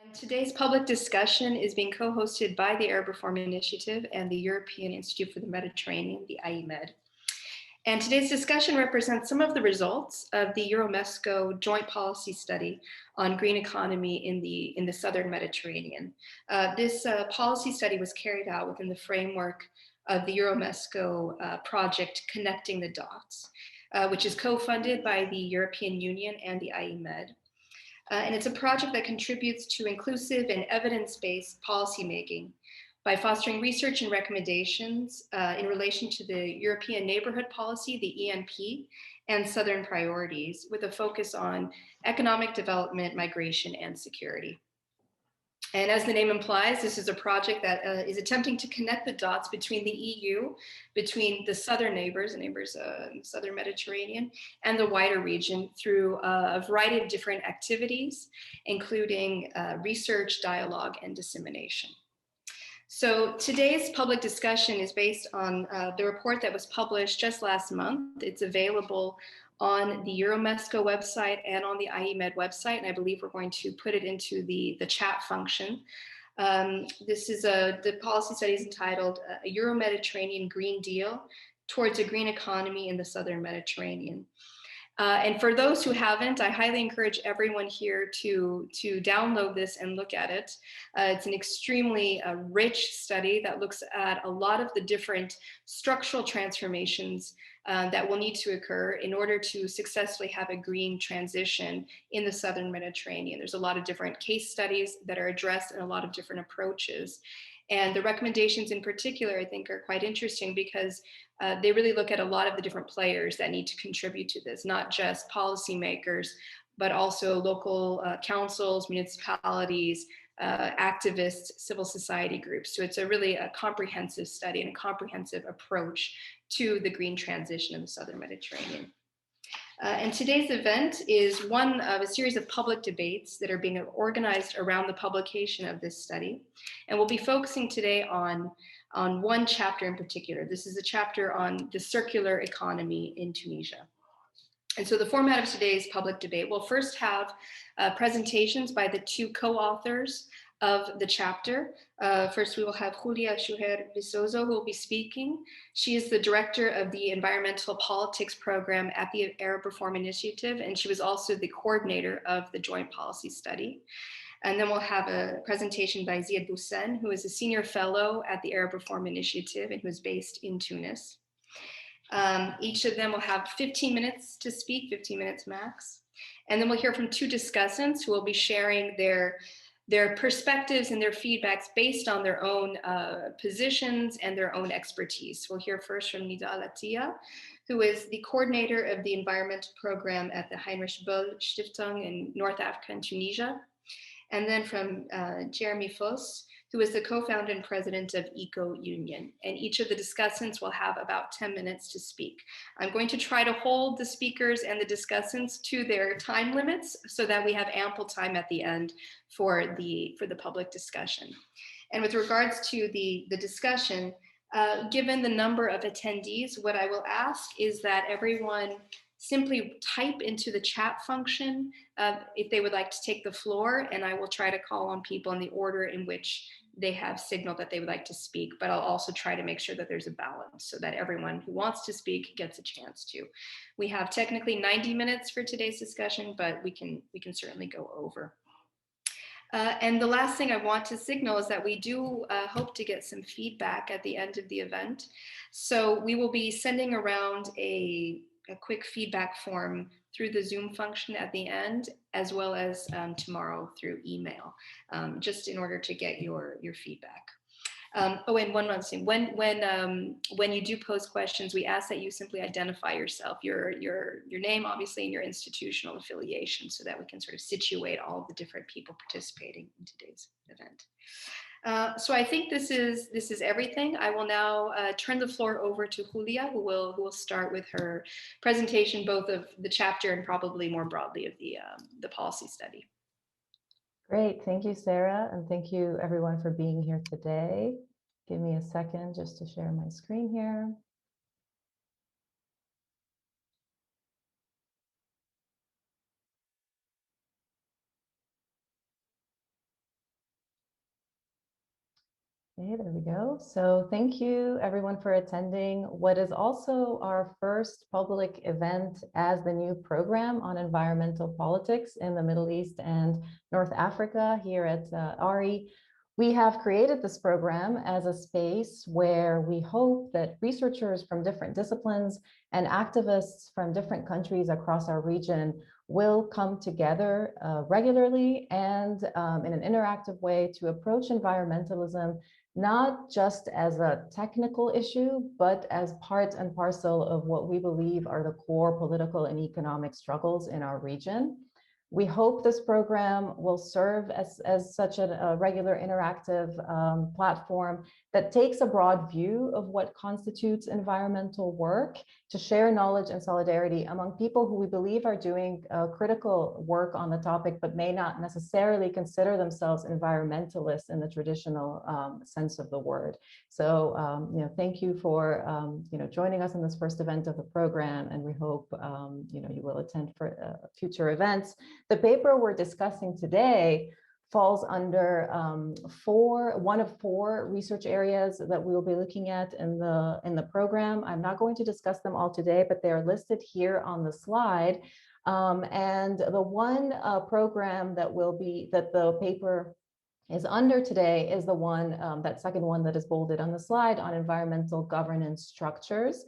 And today's public discussion is being co-hosted by the Arab Reform Initiative and the European Institute for the Mediterranean, the IEMED. And today's discussion represents some of the results of the EuroMeSCo Joint Policy Study on green economy in the Southern Mediterranean. This policy study was carried out within the framework of the EuroMeSCo project Connecting the Dots, which is co-funded by the European Union and the IEMED. And it's a project that contributes to inclusive and evidence-based policymaking by fostering research and recommendations in relation to the European Neighbourhood Policy, the ENP, and Southern priorities, with a focus on economic development, migration, and security. And as the name implies, this is a project that is attempting to connect the dots between the EU, between the southern neighbors in the Southern Mediterranean, and the wider region through a variety of different activities, including research, dialogue, and dissemination. So today's public discussion is based on the report that was published just last month. It's available on the EuroMeSCo website and on the IEMED website, and I believe we're going to put it into the chat function. The policy study is entitled A Euro-Mediterranean Green Deal Towards a Green Economy in the Southern Mediterranean. And for those who haven't, I highly encourage everyone here to download this and look at it. It's an extremely rich study that looks at a lot of the different structural transformations that will need to occur in order to successfully have a green transition in the Southern Mediterranean. There's a lot of different case studies that are addressed and a lot of different approaches. And the recommendations in particular, I think, are quite interesting because they really look at a lot of the different players that need to contribute to this, not just policymakers, but also local councils, municipalities, activists, civil society groups. So it's a comprehensive study and a comprehensive approach to the green transition in the Southern Mediterranean. And today's event is one of a series of public debates that are being organized around the publication of this study. And we'll be focusing today on one chapter in particular. This is a chapter on the circular economy in Tunisia. And so the format of today's public debate will first have presentations by the two co-authors of the chapter. First, we will have Julia Schuher Visoso, who will be speaking. She is the director of the Environmental Politics Program at the Arab Reform Initiative, and she was also the coordinator of the Joint Policy Study. And then we'll have a presentation by Ziad Boussen, who is a senior fellow at the Arab Reform Initiative and who is based in Tunis. Each of them will have 15 minutes to speak, 15 minutes max. And then we'll hear from two discussants who will be sharing their perspectives and their feedbacks based on their own positions and their own expertise. We'll hear first from Nida Alatia, who is the coordinator of the environmental program at the Heinrich Böll Stiftung in North Africa and Tunisia. And then from Jeremy Foss, who is the co-founder and president of Eco Union. And each of the discussants will have about 10 minutes to speak. I'm going to try to hold the speakers and the discussants to their time limits so that we have ample time at the end for the public discussion. And with regards to the discussion, given the number of attendees, what I will ask is that everyone simply type into the chat function if they would like to take the floor, and I will try to call on people in the order in which they have signaled that they would like to speak, but I'll also try to make sure that there's a balance so that everyone who wants to speak gets a chance to. We have technically 90 minutes for today's discussion, but we can certainly go over. And the last thing I want to signal is that we do hope to get some feedback at the end of the event. So we will be sending around a quick feedback form through the Zoom function at the end, as well as tomorrow through email, just in order to get your feedback. Oh, and one last thing, when you do pose questions, we ask that you simply identify yourself, your name, obviously, and your institutional affiliation, so that we can sort of situate all of the different people participating in today's event. So I think this is everything. I will now turn the floor over to Julia, who will start with her presentation, both of the chapter and probably more broadly of the policy study. Great, thank you, Sarah, and thank you everyone for being here today. Give me a second just to share my screen here. Okay, there we go. So thank you everyone for attending what is also our first public event as the new program on environmental politics in the Middle East and North Africa here at ARI. We have created this program as a space where we hope that researchers from different disciplines and activists from different countries across our region will come together regularly and in an interactive way to approach environmentalism not just as a technical issue, but as part and parcel of what we believe are the core political and economic struggles in our region. We hope this program will serve as such a regular interactive platform that takes a broad view of what constitutes environmental work to share knowledge and solidarity among people who we believe are doing critical work on the topic, but may not necessarily consider themselves environmentalists in the traditional sense of the word. So, thank you for, joining us in this first event of the program, and we hope, you will attend for future events. The paper we're discussing today falls under one of four research areas that we will be looking at in the program. I'm not going to discuss them all today, but they're listed here on the slide. And the one program that the paper is under today is the one, that second one that is bolded on the slide, on environmental governance structures.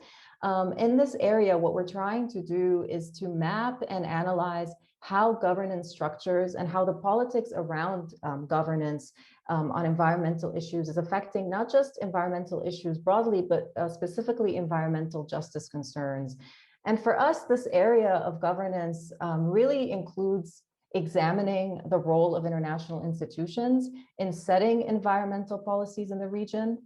In this area, what we're trying to do is to map and analyze how governance structures and how the politics around governance on environmental issues is affecting not just environmental issues broadly, but specifically environmental justice concerns. And for us, this area of governance really includes examining the role of international institutions in setting environmental policies in the region,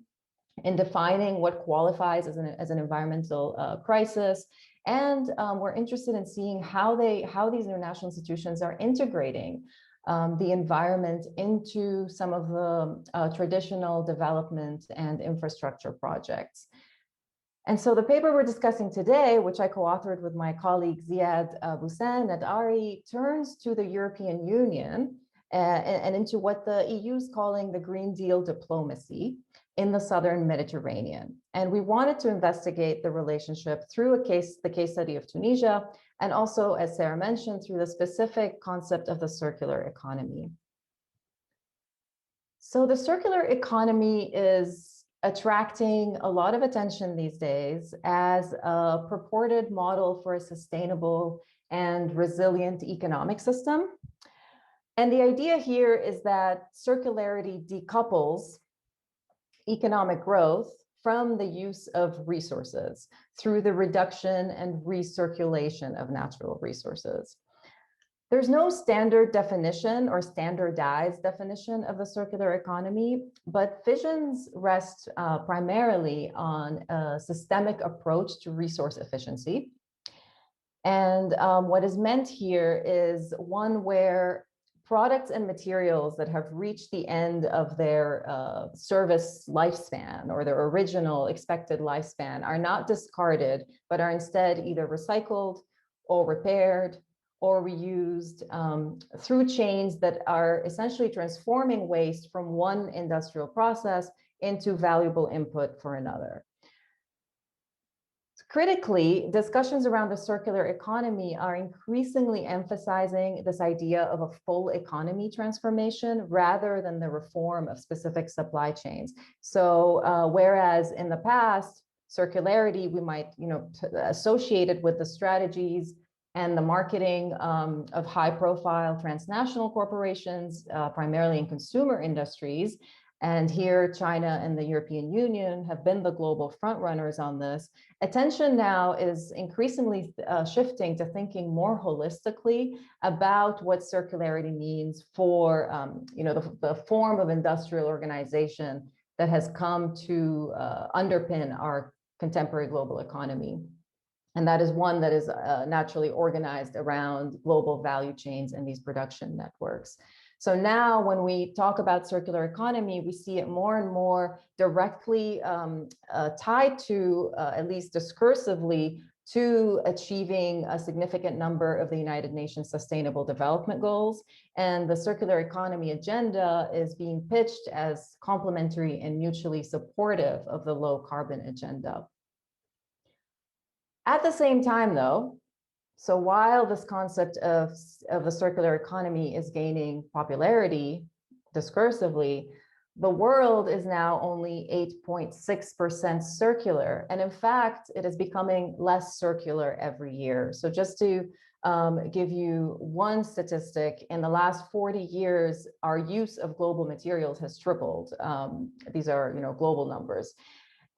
in defining what qualifies as an environmental crisis. And we're interested in seeing how these international institutions are integrating the environment into some of the traditional development and infrastructure projects. And so the paper we're discussing today, which I co-authored with my colleague Ziad Boussen at ARI, turns to the European Union and into what the EU is calling the Green Deal diplomacy in the Southern Mediterranean. And we wanted to investigate the relationship through the case study of Tunisia, and also, as Sarah mentioned, through the specific concept of the circular economy. So the circular economy is attracting a lot of attention these days as a purported model for a sustainable and resilient economic system. And the idea here is that circularity decouples economic growth from the use of resources through the reduction and recirculation of natural resources. There's no standard definition or standardized definition of the circular economy, but visions rest primarily on a systemic approach to resource efficiency. And what is meant here is one where products and materials that have reached the end of their service lifespan or their original expected lifespan are not discarded, but are instead either recycled or repaired or reused through chains that are essentially transforming waste from one industrial process into valuable input for another. Critically, discussions around the circular economy are increasingly emphasizing this idea of a full economy transformation rather than the reform of specific supply chains. So whereas in the past, circularity, we might associate it with the strategies and the marketing of high-profile transnational corporations, primarily in consumer industries. And here, China and the European Union have been the global frontrunners on this. Attention now is increasingly shifting to thinking more holistically about what circularity means for the form of industrial organization that has come to underpin our contemporary global economy. And that is one that is naturally organized around global value chains and these production networks. So now when we talk about circular economy, we see it more and more directly tied to, at least discursively, to achieving a significant number of the United Nations Sustainable Development Goals. And the circular economy agenda is being pitched as complementary and mutually supportive of the low carbon agenda. At the same time, though, so while this concept of the circular economy is gaining popularity discursively, the world is now only 8.6% circular. And in fact, it is becoming less circular every year. So just to give you one statistic, in the last 40 years, our use of global materials has tripled. These are, global numbers.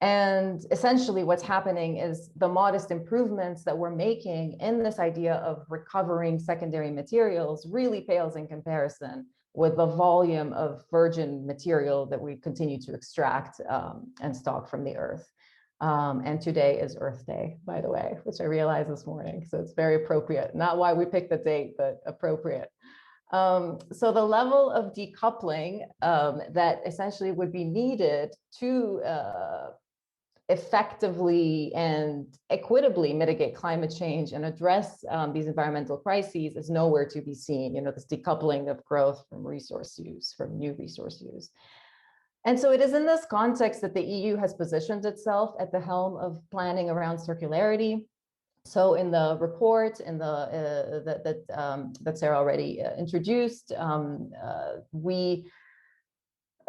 And essentially what's happening is the modest improvements that we're making in this idea of recovering secondary materials really pales in comparison with the volume of virgin material that we continue to extract and stock from the earth. And today is Earth Day, by the way, which I realized this morning. So it's very appropriate. Not why we picked the date, but appropriate. So the level of decoupling that essentially would be needed to effectively and equitably mitigate climate change and address these environmental crises is nowhere to be seen, this decoupling of growth from resource use, from new resource use. And so it is in this context that the EU has positioned itself at the helm of planning around circularity. So in the report that Sarah already introduced,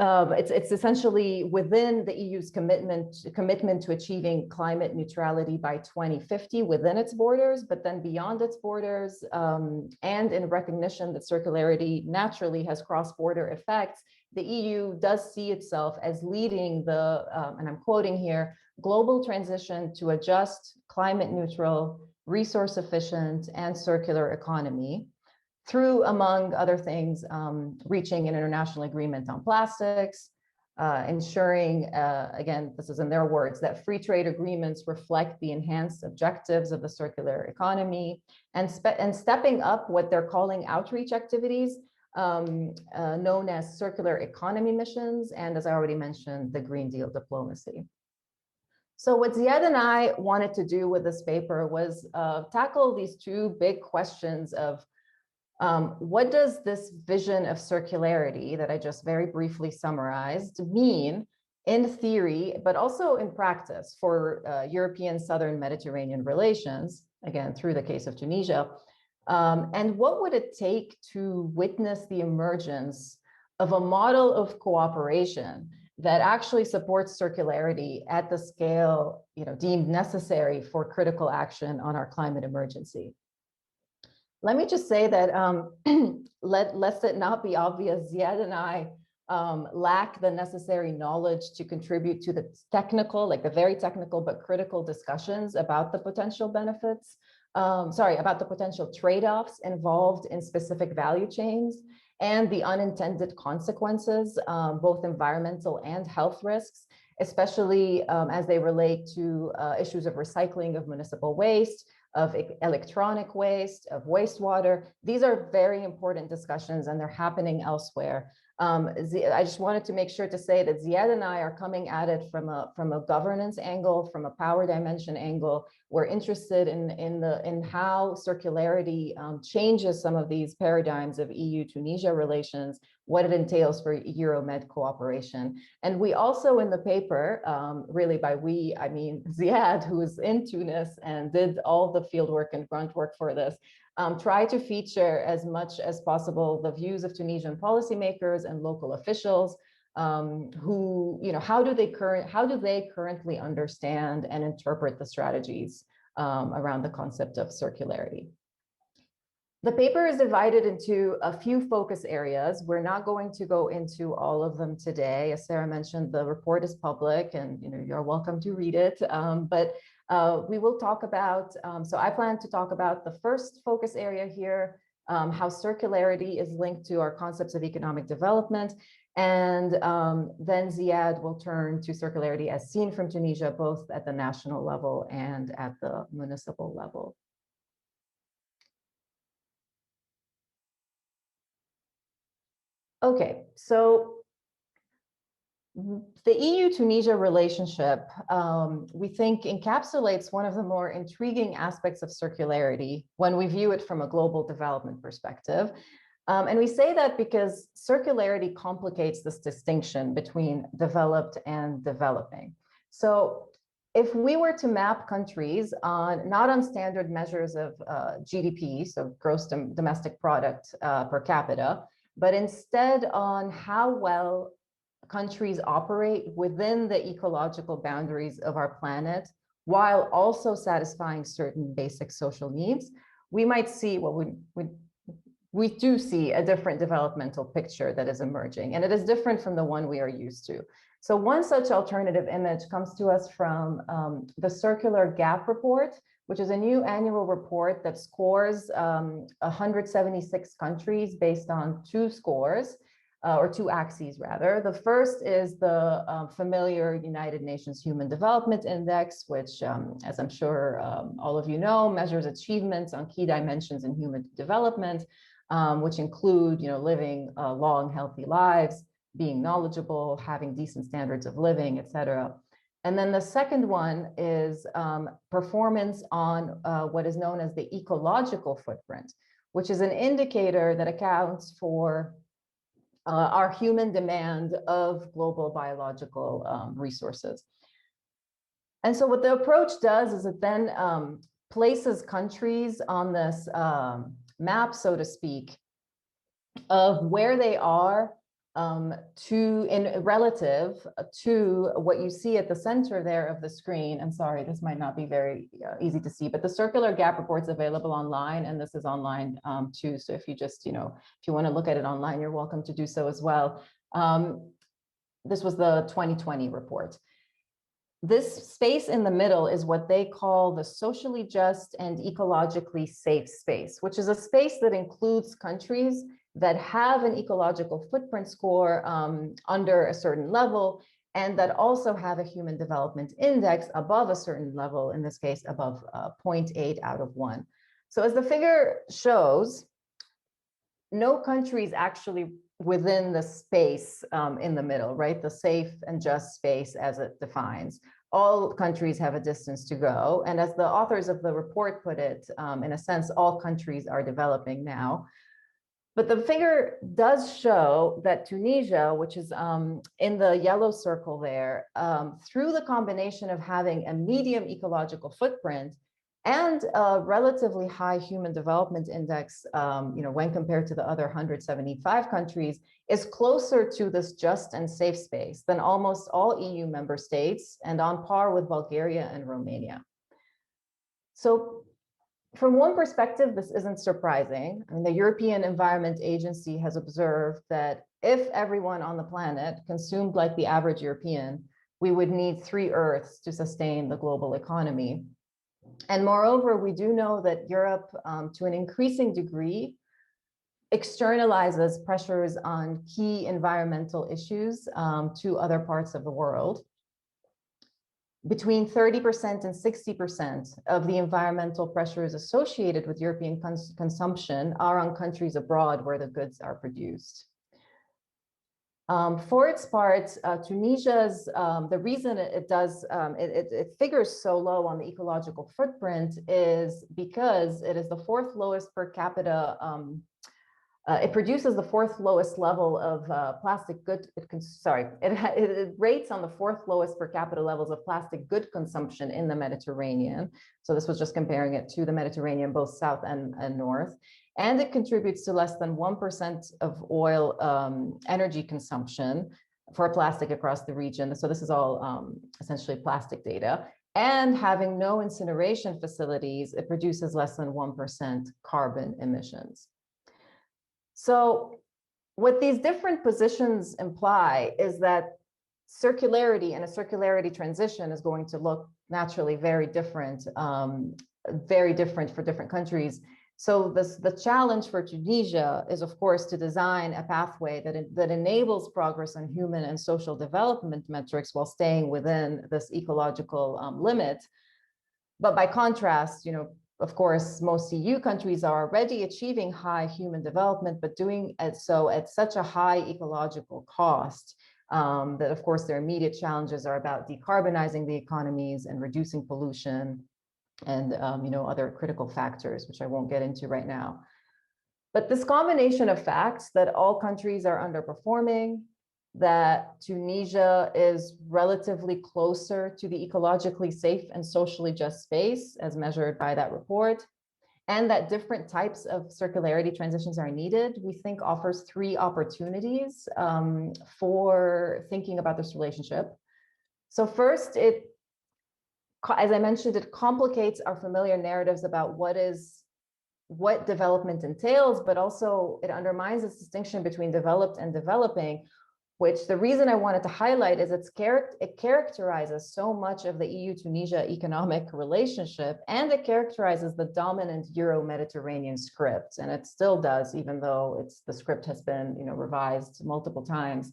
it's essentially within the EU's commitment to achieving climate neutrality by 2050 within its borders, but then beyond its borders, and in recognition that circularity naturally has cross-border effects, the EU does see itself as leading the, and I'm quoting here, global transition to a just, climate neutral, resource efficient, and circular economy, through, among other things, reaching an international agreement on plastics, ensuring, again, this is in their words, that free trade agreements reflect the enhanced objectives of the circular economy, and stepping up what they're calling outreach activities, known as circular economy missions, and as I already mentioned, the Green Deal diplomacy. So what Ziad and I wanted to do with this paper was tackle these two big questions of what does this vision of circularity that I just very briefly summarized mean in theory, but also in practice for European Southern Mediterranean relations, again, through the case of Tunisia, and what would it take to witness the emergence of a model of cooperation that actually supports circularity at the scale deemed necessary for critical action on our climate emergency? Let me just say that lest it not be obvious, Ziad and I lack the necessary knowledge to contribute to the technical, like the very technical but critical discussions about the potential benefits, about the potential trade-offs involved in specific value chains and the unintended consequences, both environmental and health risks, especially as they relate to issues of recycling of municipal waste, of electronic waste, of wastewater. These are very important discussions and they're happening elsewhere. I just wanted to make sure to say that Ziad and I are coming at it from a governance angle, from a power dimension angle. We're interested in how circularity changes some of these paradigms of EU-Tunisia relations, what it entails for Euro-Med cooperation. And we also in the paper, really by we, I mean Ziad, who is in Tunis and did all the field work and grunt work for this, try to feature as much as possible the views of Tunisian policymakers and local officials who, how do they currently understand and interpret the strategies around the concept of circularity. The paper is divided into a few focus areas. We're not going to go into all of them today. As Sarah mentioned, the report is public and you're welcome to read it. But we will talk about, so I plan to talk about the first focus area here, how circularity is linked to our concepts of economic development. And then Ziad will turn to circularity as seen from Tunisia, both at the national level and at the municipal level. Okay, so The EU-Tunisia relationship, we think, encapsulates one of the more intriguing aspects of circularity when we view it from a global development perspective. And we say that because circularity complicates this distinction between developed and developing. So if we were to map countries on, not on standard measures of GDP, so gross domestic product per capita, but instead on how well countries operate within the ecological boundaries of our planet, while also satisfying certain basic social needs, we might see, well, we do see a different developmental picture that is emerging, and it is different from the one we are used to. So one such alternative image comes to us from the Circular Gap Report, which is a new annual report that scores 176 countries based on two scores, or two axes rather. The first is the familiar United Nations Human Development Index, which, as I'm sure all of you know, measures achievements on key dimensions in human development, which include, living long, healthy lives, being knowledgeable, having decent standards of living, etc. And then the second one is performance on what is known as the ecological footprint, which is an indicator that accounts for our human demand of global biological resources. And so what the approach does is it then places countries on this map, so to speak, of where they are in relative to what you see at the center there of the screen. I'm sorry, this might not be very easy to see, but the Circular Gap Report's available online, and this is online too. So if you just, if you want to look at it online, you're welcome to do so as well. This was the 2020 report. This space in the middle is what they call the socially just and ecologically safe space, which is a space that includes countries that have an ecological footprint score under a certain level, and that also have a human development index above a certain level, in this case, above 0.8 out of 1. So as the figure shows, no country is actually within the space in the middle, right? The safe and just space as it defines. All countries have a distance to go. And as the authors of the report put it, in a sense, all countries are developing now. But the figure does show that Tunisia, which is in the yellow circle there, through the combination of having a medium ecological footprint and a relatively high human development index, when compared to the other 175 countries, is closer to this just and safe space than almost all EU member states, and on par with Bulgaria and Romania. So from one perspective, this isn't surprising. I mean, the European Environment Agency has observed that if everyone on the planet consumed like the average European, we would need 3 Earths to sustain the global economy. And moreover, we do know that Europe, to an increasing degree, externalizes pressures on key environmental issues to other parts of the world. Between 30% and 60% of the environmental pressures associated with European consumption are on countries abroad where the goods are produced. For its part, Tunisia's, the reason it figures so low on the ecological footprint is because it is the 4th lowest per capita, it produces the 4th lowest level of plastic good, it rates on the 4th lowest per capita levels of plastic good consumption in the Mediterranean. So this was just comparing it to the Mediterranean, both south and north. And it contributes to less than 1% of oil energy consumption for plastic across the region. So this is all essentially plastic data. And having no incineration facilities, it produces less than 1% carbon emissions. So what these different positions imply is that circularity and a circularity transition is going to look naturally very different for different countries. So the challenge for Tunisia is, of course, to design a pathway that enables progress on human and social development metrics while staying within this ecological limit. But by contrast, of course, most EU countries are already achieving high human development, but doing so at such a high ecological cost That of course their immediate challenges are about decarbonizing the economies and reducing pollution and other critical factors, which I won't get into right now. But this combination of facts that all countries are underperforming, that Tunisia is relatively closer to the ecologically safe and socially just space as measured by that report, and that different types of circularity transitions are needed, we think offers three opportunities for thinking about this relationship. So first, as I mentioned, it complicates our familiar narratives about what development entails, but also it undermines this distinction between developed and developing, which the reason I wanted to highlight is it characterizes so much of the EU-Tunisia economic relationship, and it characterizes the dominant Euro-Mediterranean script, and it still does, even though the script has been revised multiple times.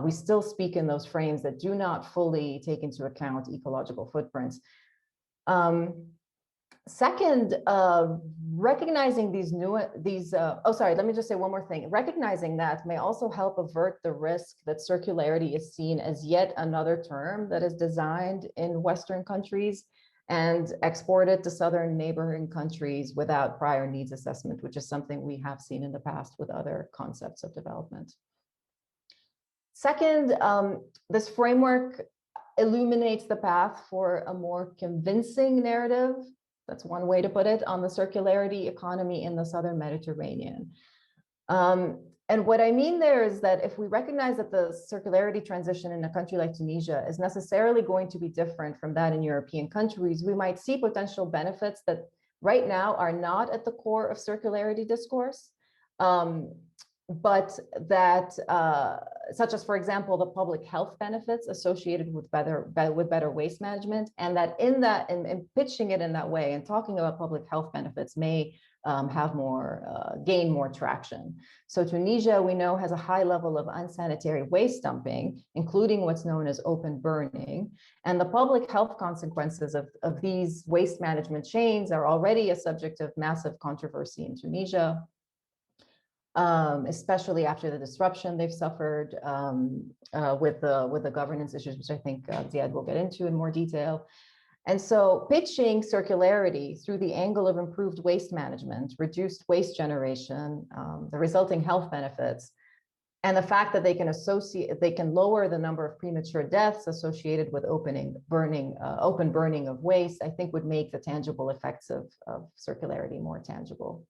We still speak in those frames that do not fully take into account ecological footprints. Second, recognizing let me just say one more thing. Recognizing that may also help avert the risk that circularity is seen as yet another term that is designed in Western countries and exported to Southern neighboring countries without prior needs assessment, which is something we have seen in the past with other concepts of development. Second, this framework illuminates the path for a more convincing narrative, that's one way to put it, on the circularity economy in the Southern Mediterranean. And what I mean there is that if we recognize that the circularity transition in a country like Tunisia is necessarily going to be different from that in European countries, we might see potential benefits that right now are not at the core of circularity discourse, but that, such as, for example, the public health benefits associated with better waste management, and that in pitching it in that way and talking about public health benefits may gain more traction. So Tunisia, we know, has a high level of unsanitary waste dumping, including what's known as open burning. And the public health consequences of these waste management chains are already a subject of massive controversy in Tunisia, especially after the disruption they've suffered with the governance issues, which I think Ziad will get into in more detail. And so pitching circularity through the angle of improved waste management, reduced waste generation, the resulting health benefits, and the fact that they can lower the number of premature deaths associated with open burning of waste, I think would make the tangible effects of circularity more tangible.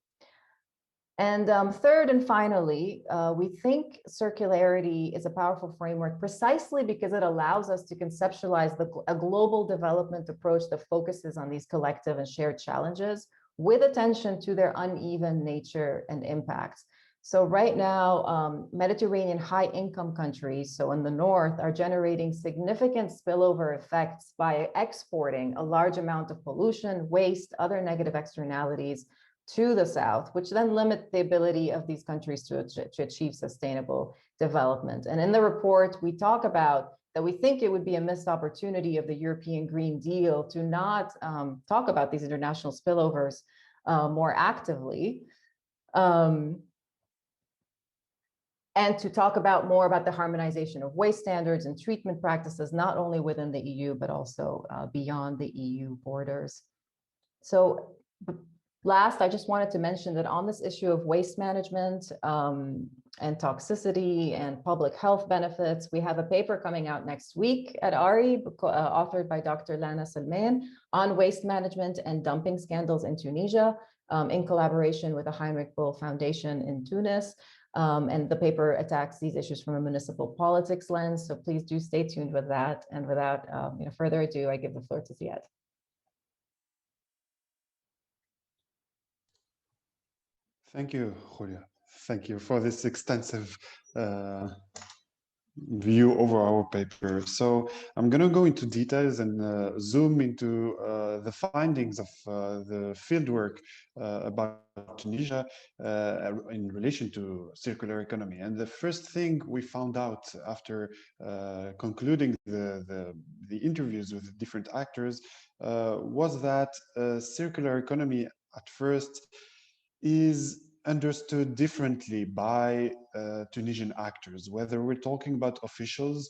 And third and finally, we think circularity is a powerful framework precisely because it allows us to conceptualize a global development approach that focuses on these collective and shared challenges with attention to their uneven nature and impacts. So right now, Mediterranean high-income countries, so in the north, are generating significant spillover effects by exporting a large amount of pollution, waste, other negative externalities to the south, which then limit the ability of these countries to achieve sustainable development. And in the report, we talk about that we think it would be a missed opportunity of the European Green Deal to not talk about these international spillovers more actively, and to talk more about the harmonization of waste standards and treatment practices, not only within the EU, but also beyond the EU borders. So last, I just wanted to mention that on this issue of waste management and toxicity and public health benefits, we have a paper coming out next week at ARI, authored by Dr. Lana Salman, on waste management and dumping scandals in Tunisia, in collaboration with the Heinrich Böll Foundation in Tunis. And the paper attacks these issues from a municipal politics lens. So please do stay tuned with that. And without further ado, I give the floor to Ziad. Thank you, Julia. Thank you for this extensive view over our paper. So I'm going to go into details and zoom into the findings of the fieldwork about Tunisia in relation to circular economy. And the first thing we found out after concluding the interviews with different actors was that circular economy at first is understood differently by Tunisian actors, whether we're talking about officials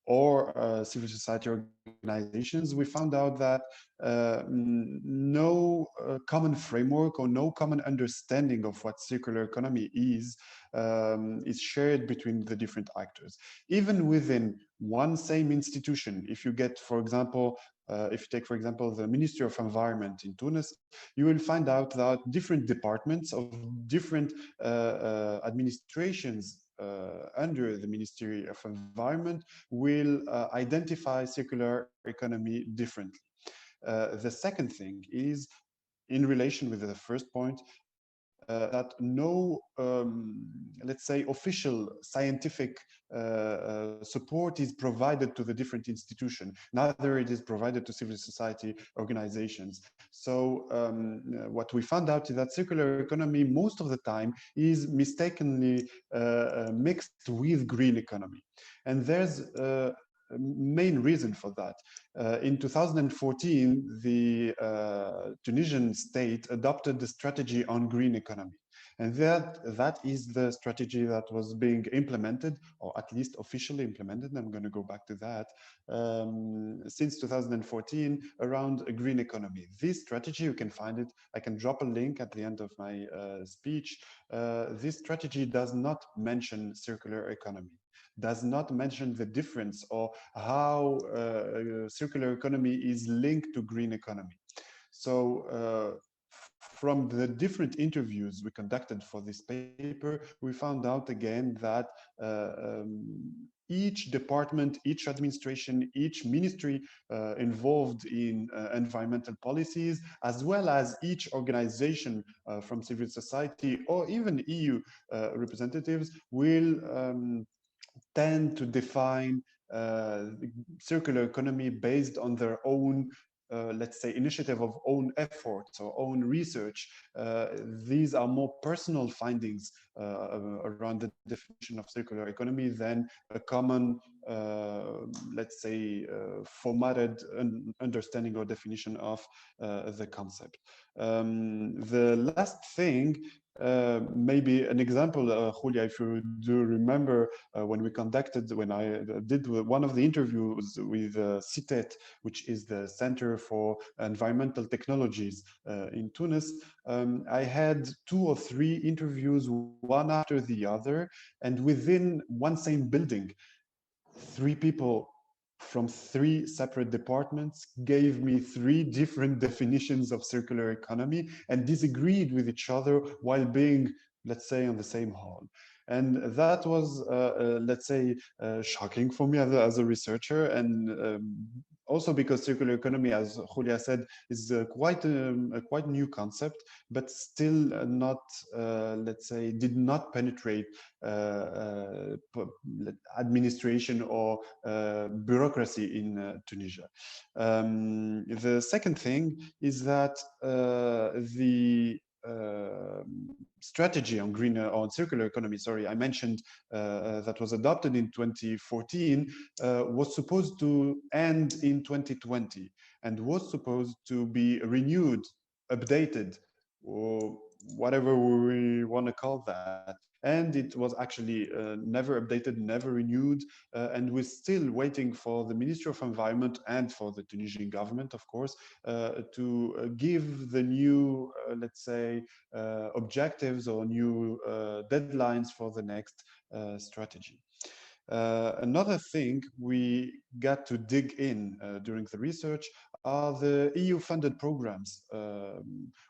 or civil society organizations. We found out that no common framework or no common understanding of what circular economy is shared between the different actors. Even within one same institution, if you get, for example, if you take, for example, the Ministry of Environment in Tunis, you will find out that different departments of different administrations under the Ministry of Environment will identify circular economy differently. The second thing is, in relation with the first point, that no, let's say, official scientific support is provided to the different institutions. Neither it is provided to civil society organizations. So what we found out is that circular economy most of the time is mistakenly mixed with green economy. And there's a main reason for that. In 2014, the Tunisian state adopted the strategy on green economy. And that is the strategy that was being implemented, or at least officially implemented. I'm going to go back to that, since 2014 around a green economy. This strategy, you can find it. I can drop a link at the end of my speech. This strategy does not mention circular economy, does not mention the difference or how circular economy is linked to green economy. So from the different interviews we conducted for this paper, we found out again that each department, each administration, each ministry involved in environmental policies, as well as each organization from civil society or even EU representatives will tend to define circular economy based on their own, let's say, initiative of own efforts or own research. These are more personal findings around the definition of circular economy than a common, let's say, formatted understanding or definition of the concept. The last thing, maybe an example, Julia, if you do remember, when I did one of the interviews with CITET, which is the Center for Environmental Technologies in Tunis, I had 2 or 3 interviews, one after the other, and within one same building, 3 people from 3 separate departments gave me 3 different definitions of circular economy and disagreed with each other while being, let's say, on the same hall. And that was, let's say, shocking for me as a researcher, and also because circular economy, as Julia said, is quite a new concept, but still not, let's say, did not penetrate administration or bureaucracy in Tunisia. The second thing is that the strategy on green on circular economy, sorry, I mentioned that was adopted in 2014, was supposed to end in 2020 and was supposed to be renewed, updated, or whatever we want to call that. And it was actually never updated, never renewed, and we're still waiting for the Ministry of Environment and for the Tunisian government, of course, to give the new, let's say, objectives or new deadlines for the next strategy. Another thing we got to dig in during the research are the EU-funded programs,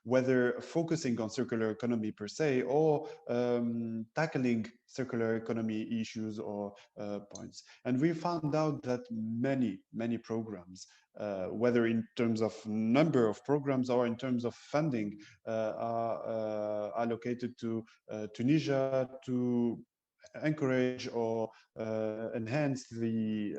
whether focusing on circular economy per se or tackling circular economy issues or points. And we found out that many programs, whether in terms of number of programs or in terms of funding, are allocated to Tunisia to encourage or enhance the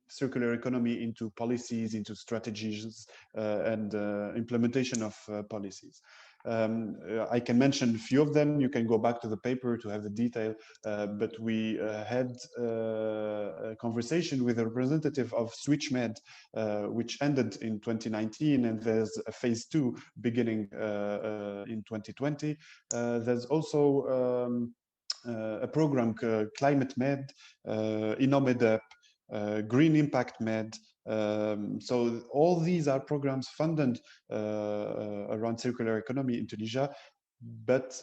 circular economy into policies, into strategies, and implementation of policies. I can mention a few of them. You can go back to the paper to have the detail, but we had a conversation with a representative of SwitchMed, which ended in 2019, and there's a phase 2 beginning in 2020. There's also a program called Climate Med, InnoMedUp, Green Impact Med. So all these are programs funded around circular economy in Tunisia, but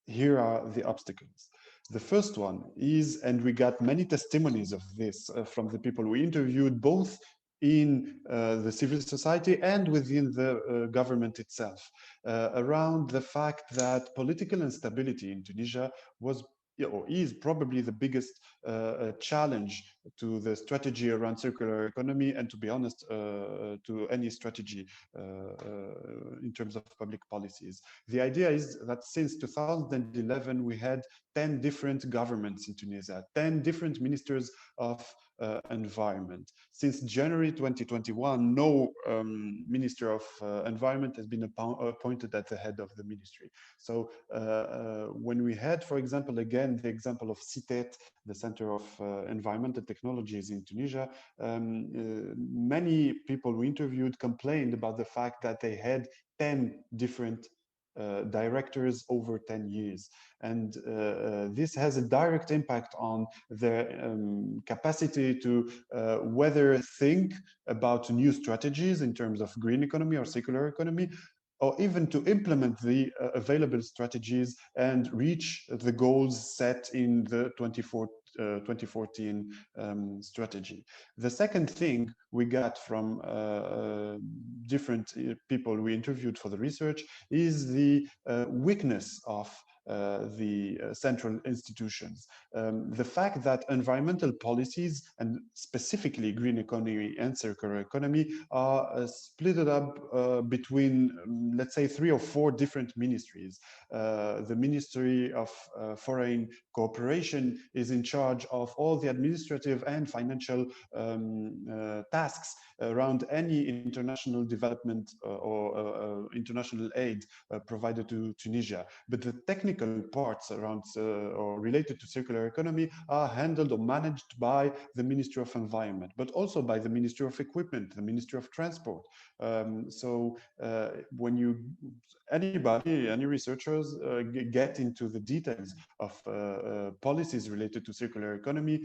here are the obstacles. The first one is, and we got many testimonies of this from the people we interviewed, both in the civil society and within the government itself, around the fact that political instability in Tunisia was or is probably the biggest challenge to the strategy around circular economy, and to be honest, to any strategy in terms of public policies. The idea is that since 2011, we had 10 different governments in Tunisia, 10 different ministers of environment. Since January 2021, no Minister of Environment has been appointed at the head of the ministry. So when we had, for example, again, the example of CITET, the Center of Environmental Technologies in Tunisia, many people we interviewed complained about the fact that they had 10 different directors over 10 years. And this has a direct impact on their capacity to whether think about new strategies in terms of green economy or circular economy, or even to implement the available strategies and reach the goals set in the 2014 strategy. The second thing we got from different people we interviewed for the research is the weakness of the central institutions. The fact that environmental policies, and specifically green economy and circular economy, are split up between, let's say, 3 or 4 different ministries. The Ministry of Foreign Cooperation is in charge of all the administrative and financial tasks around any international development or international aid provided to Tunisia. But the technical parts around or related to circular economy are handled or managed by the Ministry of Environment, but also by the Ministry of Equipment, the Ministry of Transport. So when any researchers get into the details of policies related to circular economy,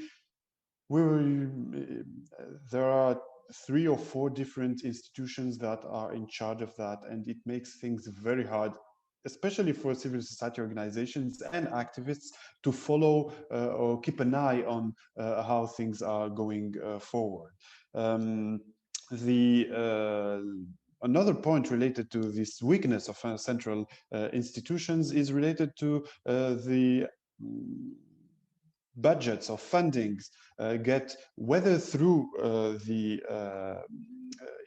there are 3 or 4 different institutions that are in charge of that, and it makes things very hard, especially for civil society organizations and activists, to follow or keep an eye on how things are going forward. Another point related to this weakness of central institutions is related to the budgets or fundings get, whether through the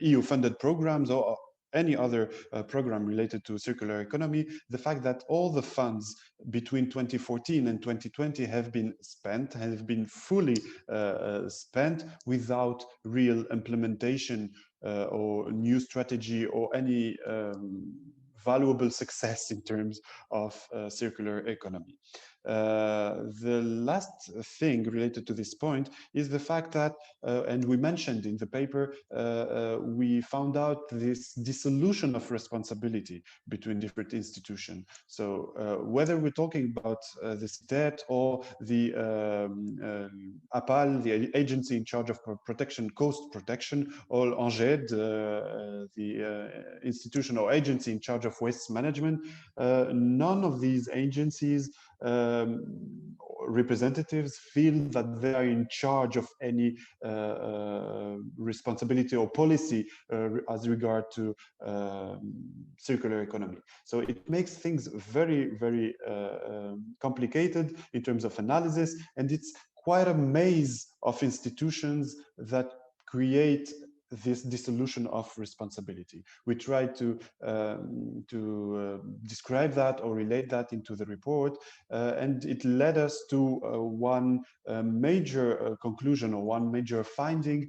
EU-funded programs or any other program related to circular economy, the fact that all the funds between 2014 and 2020 have been fully spent without real implementation or new strategy or any valuable success in terms of circular economy. The last thing related to this point is the fact that, and we mentioned in the paper, we found out this dissolution of responsibility between different institutions. So whether we're talking about the CITET or the APAL, the agency in charge of protection, coast protection, or ANGED, the institution or agency in charge of waste management, none of these agencies representatives feel that they are in charge of any responsibility or policy as regard to circular economy. So it makes things very, very complicated in terms of analysis, and it's quite a maze of institutions that create this dissolution of responsibility. We tried to describe that or relate that into the report, and it led us to one major conclusion or one major finding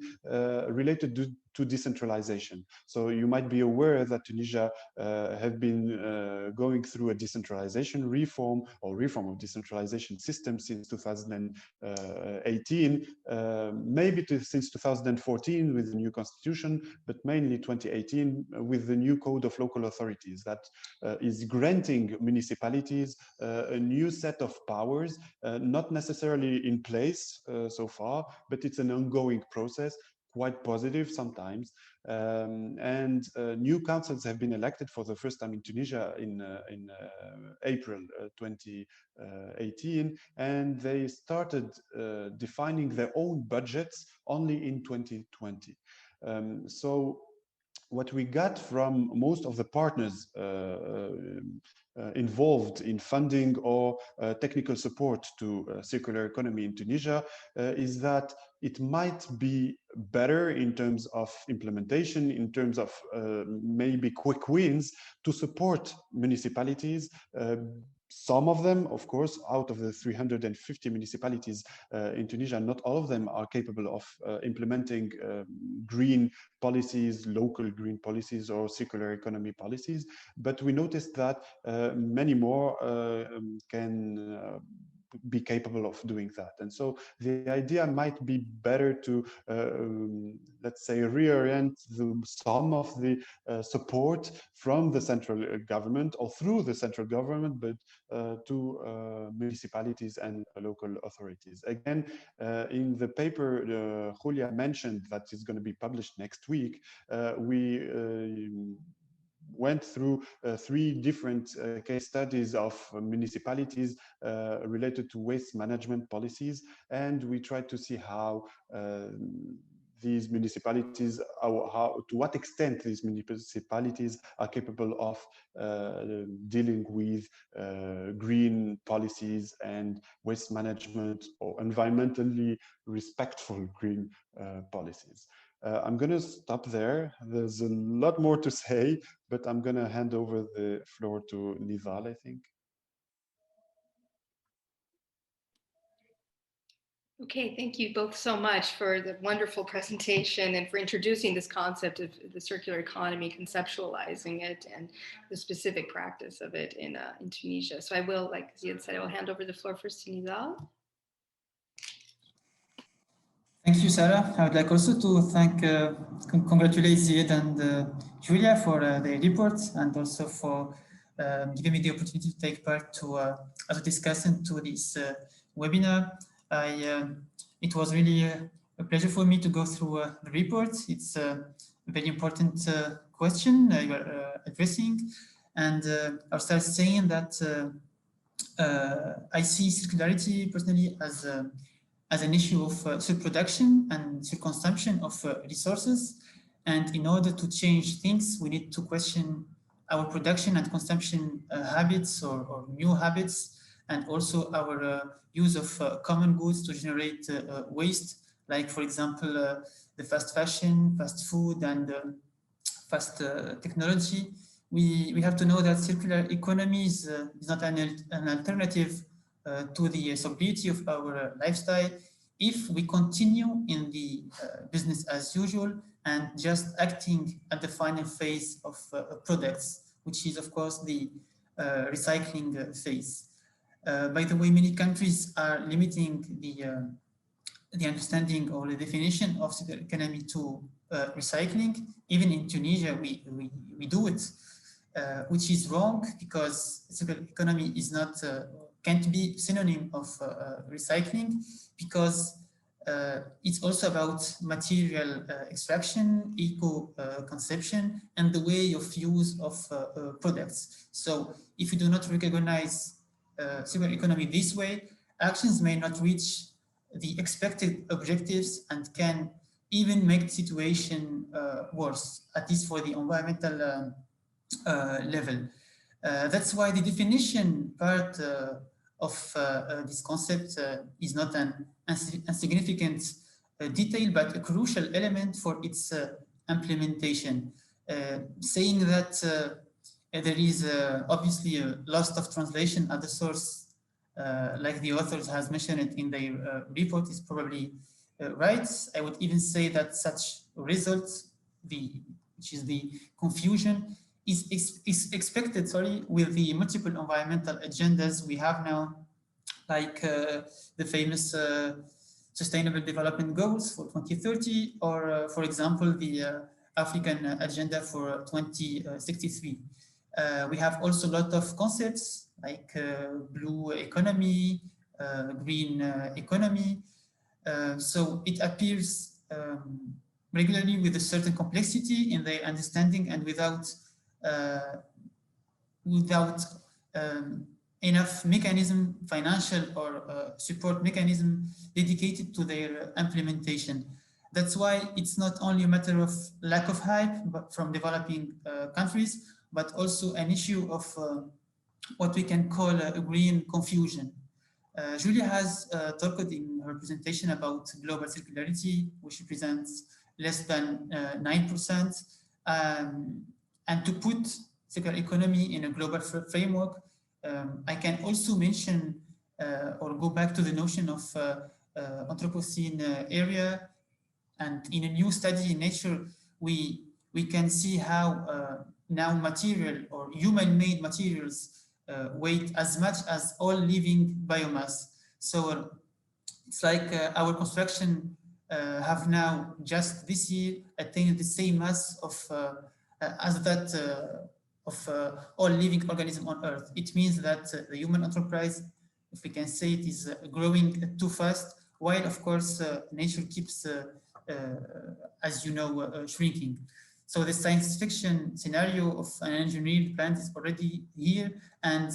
related to decentralization. So you might be aware that Tunisia have been going through a decentralization reform or reform of decentralization system since 2018, maybe since 2014 with the new constitution, but mainly 2018 with the new Code of Local Authorities that is granting municipalities a new set of powers, not necessarily in place so far, but it's an ongoing process, quite positive sometimes. And new councils have been elected for the first time in Tunisia in April 2018, and they started defining their own budgets only in 2020. So what we got from most of the partners involved in funding or technical support to circular economy in Tunisia is that it might be better in terms of implementation, in terms of maybe quick wins to support municipalities. Some of them, of course, out of the 350 municipalities in Tunisia, not all of them are capable of implementing green policies, local green policies or circular economy policies. But we noticed that many more can be capable of doing that. And so the idea might be better to, let's say, reorient some of the support from the central government or through the central government, but to municipalities and local authorities. Again, in the paper Julia mentioned that is going to be published next week, we went through 3 different case studies of municipalities related to waste management policies, and we tried to see how these municipalities, to what extent these municipalities are capable of dealing with green policies and waste management or environmentally respectful green policies. I'm going to stop there. There's a lot more to say, but I'm going to hand over the floor to Nizal, I think. Okay, thank you both so much for the wonderful presentation and for introducing this concept of the circular economy, conceptualizing it, and the specific practice of it in Tunisia. So I will, like Ziad said, I will hand over the floor first to Nizal. Thank you, Sarah. I would like also to thank, congratulate Ziad and Julia for their report, and also for giving me the opportunity to take part to as a discussant to this webinar. It was really a pleasure for me to go through the report. It's a very important question you are addressing, and I'll start saying that I see circularity personally as an issue of surproduction and surconsumption of resources. And in order to change things, we need to question our production and consumption habits or new habits, and also our use of common goods to generate waste, like, for example, the fast fashion, fast food, and fast technology. We have to know that circular economy is not an alternative to the sobriety of our lifestyle if we continue in the business as usual and just acting at the final phase of products, which is, of course, the recycling phase. By the way, many countries are limiting the understanding or the definition of circular economy to recycling. Even in Tunisia, we do it, which is wrong, because circular economy is not can't be synonym of recycling, because it's also about material extraction, eco-conception, and the way of use of products. So if you do not recognize circular economy this way, actions may not reach the expected objectives and can even make the situation worse, at least for the environmental level. That's why the definition part of this concept is not an insignificant detail, but a crucial element for its implementation. Saying that there is obviously a loss of translation at the source, like the authors has mentioned it in their report, is probably right. I would even say that such results which is the confusion, is expected, with the multiple environmental agendas we have now, like the famous Sustainable Development Goals for 2030, or for example, the African Agenda for 2063. We have also a lot of concepts like blue economy, green economy. So it appears regularly with a certain complexity in their understanding and without enough mechanism, financial or support mechanism dedicated to their implementation. That's why it's not only a matter of lack of hype from developing countries, but also an issue of what we can call a green confusion. Julia has talked in her presentation about global circularity, which represents less than 9%. And to put circular economy in a global framework, I can also mention or go back to the notion of Anthropocene area. And in a new study in Nature, we can see how now material or human-made materials weight as much as all living biomass. So it's like our construction have now just this year attained the same mass of as that of all living organisms on Earth. It means that the human enterprise, if we can say it, is growing too fast, while of course nature keeps, as you know, shrinking. So the science fiction scenario of an engineered plant is already here, and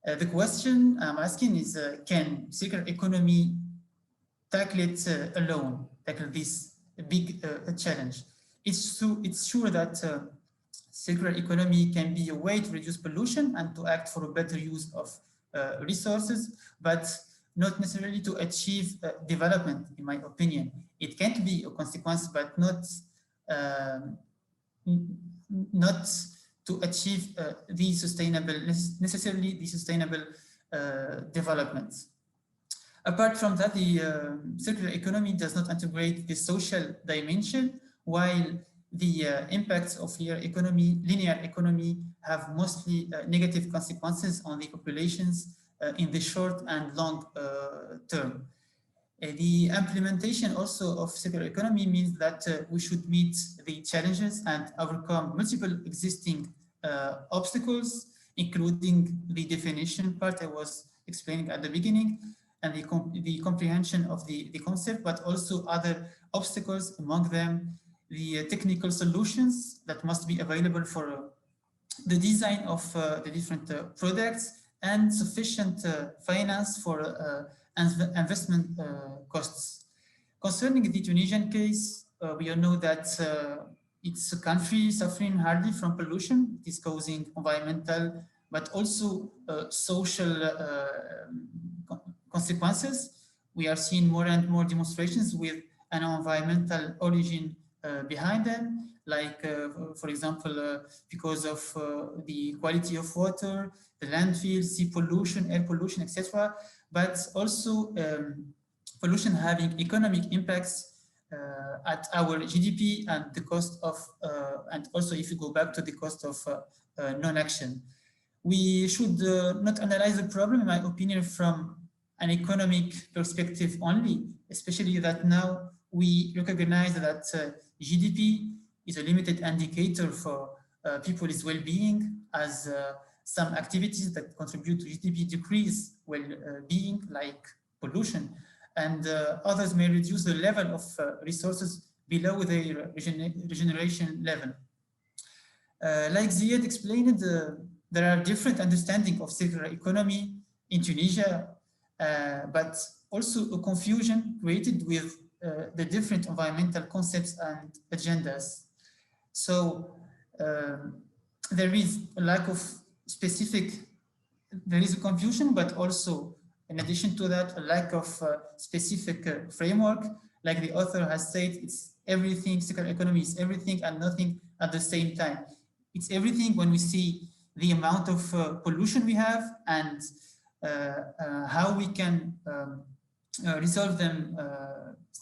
the question I'm asking is, can circular economy tackle it alone, tackle this big challenge? It's sure that circular economy can be a way to reduce pollution and to act for a better use of resources, but not necessarily to achieve development, in my opinion. It can't be a consequence, but not to achieve the sustainable, necessarily the sustainable development. Apart from that, the circular economy does not integrate the social dimension, while the impacts of linear economy have mostly negative consequences on the populations in the short and long term. The implementation also of circular economy means that we should meet the challenges and overcome multiple existing obstacles, including the definition part I was explaining at the beginning, and the comprehension of the concept, but also other obstacles, among them the technical solutions that must be available for the design of the different products, and sufficient finance for investment costs. Concerning the Tunisian case, we all know that it's a country suffering hardly from pollution. It is causing environmental, but also social consequences. We are seeing more and more demonstrations with an environmental origin behind them, like, for example, because of the quality of water, the landfill, sea pollution, air pollution, etc. But also pollution having economic impacts at our GDP and the cost of, and also if you go back to the cost of non-action. We should not analyze the problem, in my opinion, from an economic perspective only, especially that now we recognize that GDP is a limited indicator for people's well-being, as some activities that contribute to GDP decrease well-being, like pollution, and others may reduce the level of resources below their regeneration level. Like Ziad explained, there are different understandings of circular economy in Tunisia, but also a confusion created with the different environmental concepts and agendas. So there is a lack of specific, there is a confusion, but also in addition to that, a lack of specific framework. Like the author has said, it's everything, circular economy is everything and nothing at the same time. It's everything when we see the amount of pollution we have and how we can resolve them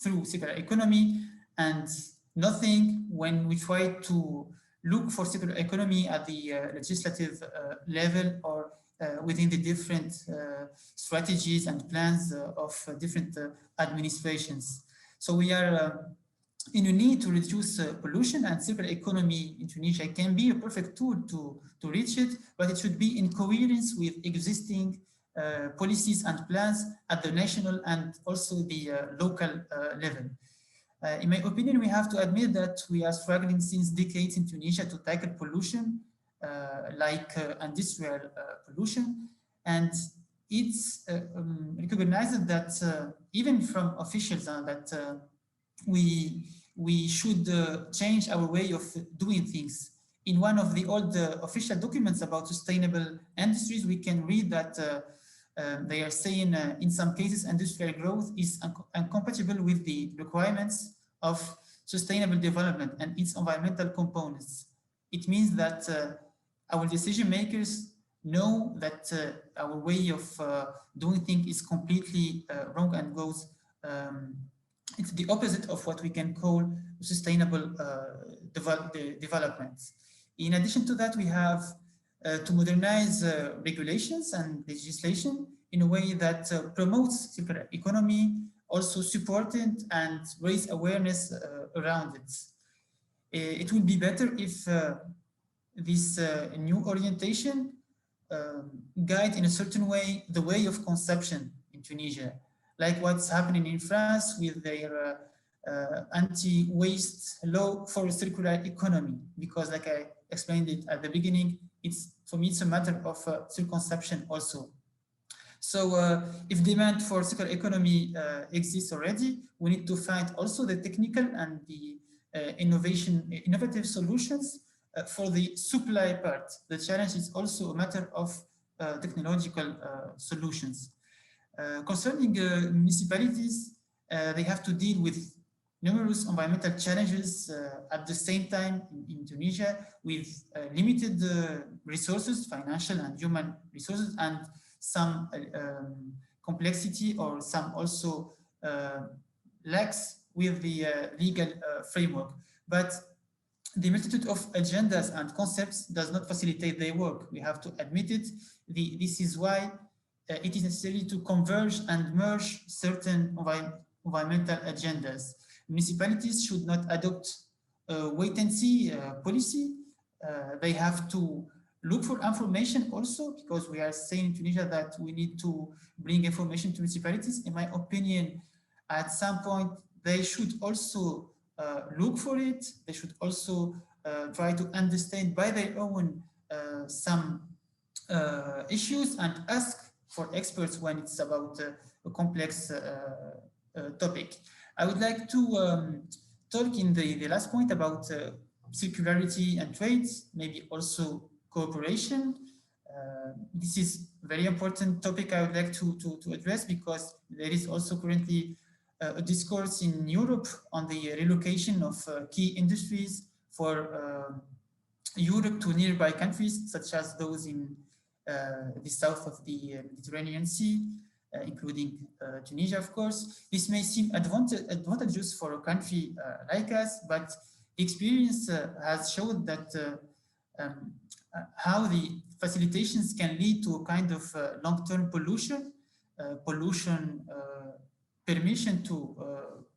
through circular economy, and nothing when we try to look for circular economy at the legislative level or within the different strategies and plans of different administrations. So we are in a need to reduce pollution, and circular economy in Tunisia can be a perfect tool to reach it, but it should be in coherence with existing policies and plans at the national and also the local level. In my opinion, we have to admit that we are struggling since decades in Tunisia to tackle pollution, like industrial pollution, and it's recognized that even from officials that we should change our way of doing things. In one of the old official documents about sustainable industries, we can read that they are saying in some cases industrial growth is incompatible with the requirements of sustainable development and its environmental components. It means that our decision makers know that our way of doing things is completely wrong and goes it's the opposite of what we can call sustainable development. In addition to that, we have to modernize regulations and legislation in a way that promotes circular economy, also support it and raise awareness around it. It would be better if this new orientation guide in a certain way the way of consumption in Tunisia, like what's happening in France with their anti-waste law for a circular economy, because like I explained it at the beginning, for me it's a matter of self-consumption also. So if demand for circular economy exists already, we need to find also the technical and the innovative solutions for the supply part. The challenge is also a matter of technological solutions. Concerning municipalities, they have to deal with numerous environmental challenges at the same time in Tunisia with limited resources, financial and human resources, and some complexity or some also lacks with the legal framework. But the multitude of agendas and concepts does not facilitate their work. We have to admit it. This is why it is necessary to converge and merge certain environmental agendas. Municipalities should not adopt a wait-and-see policy. They have to look for information also, because we are saying in Tunisia that we need to bring information to municipalities. In my opinion, at some point, they should also look for it. They should also try to understand by their own some issues and ask for experts when it's about a complex topic. I would like to talk in the last point about circularity and trade, maybe also cooperation. This is a very important topic I would like to address, because there is also currently a discourse in Europe on the relocation of key industries for Europe to nearby countries, such as those in the south of the Mediterranean Sea, including Tunisia, of course. This may seem advantageous for a country like us, but the experience has shown that how the facilitations can lead to a kind of long-term pollution, permission to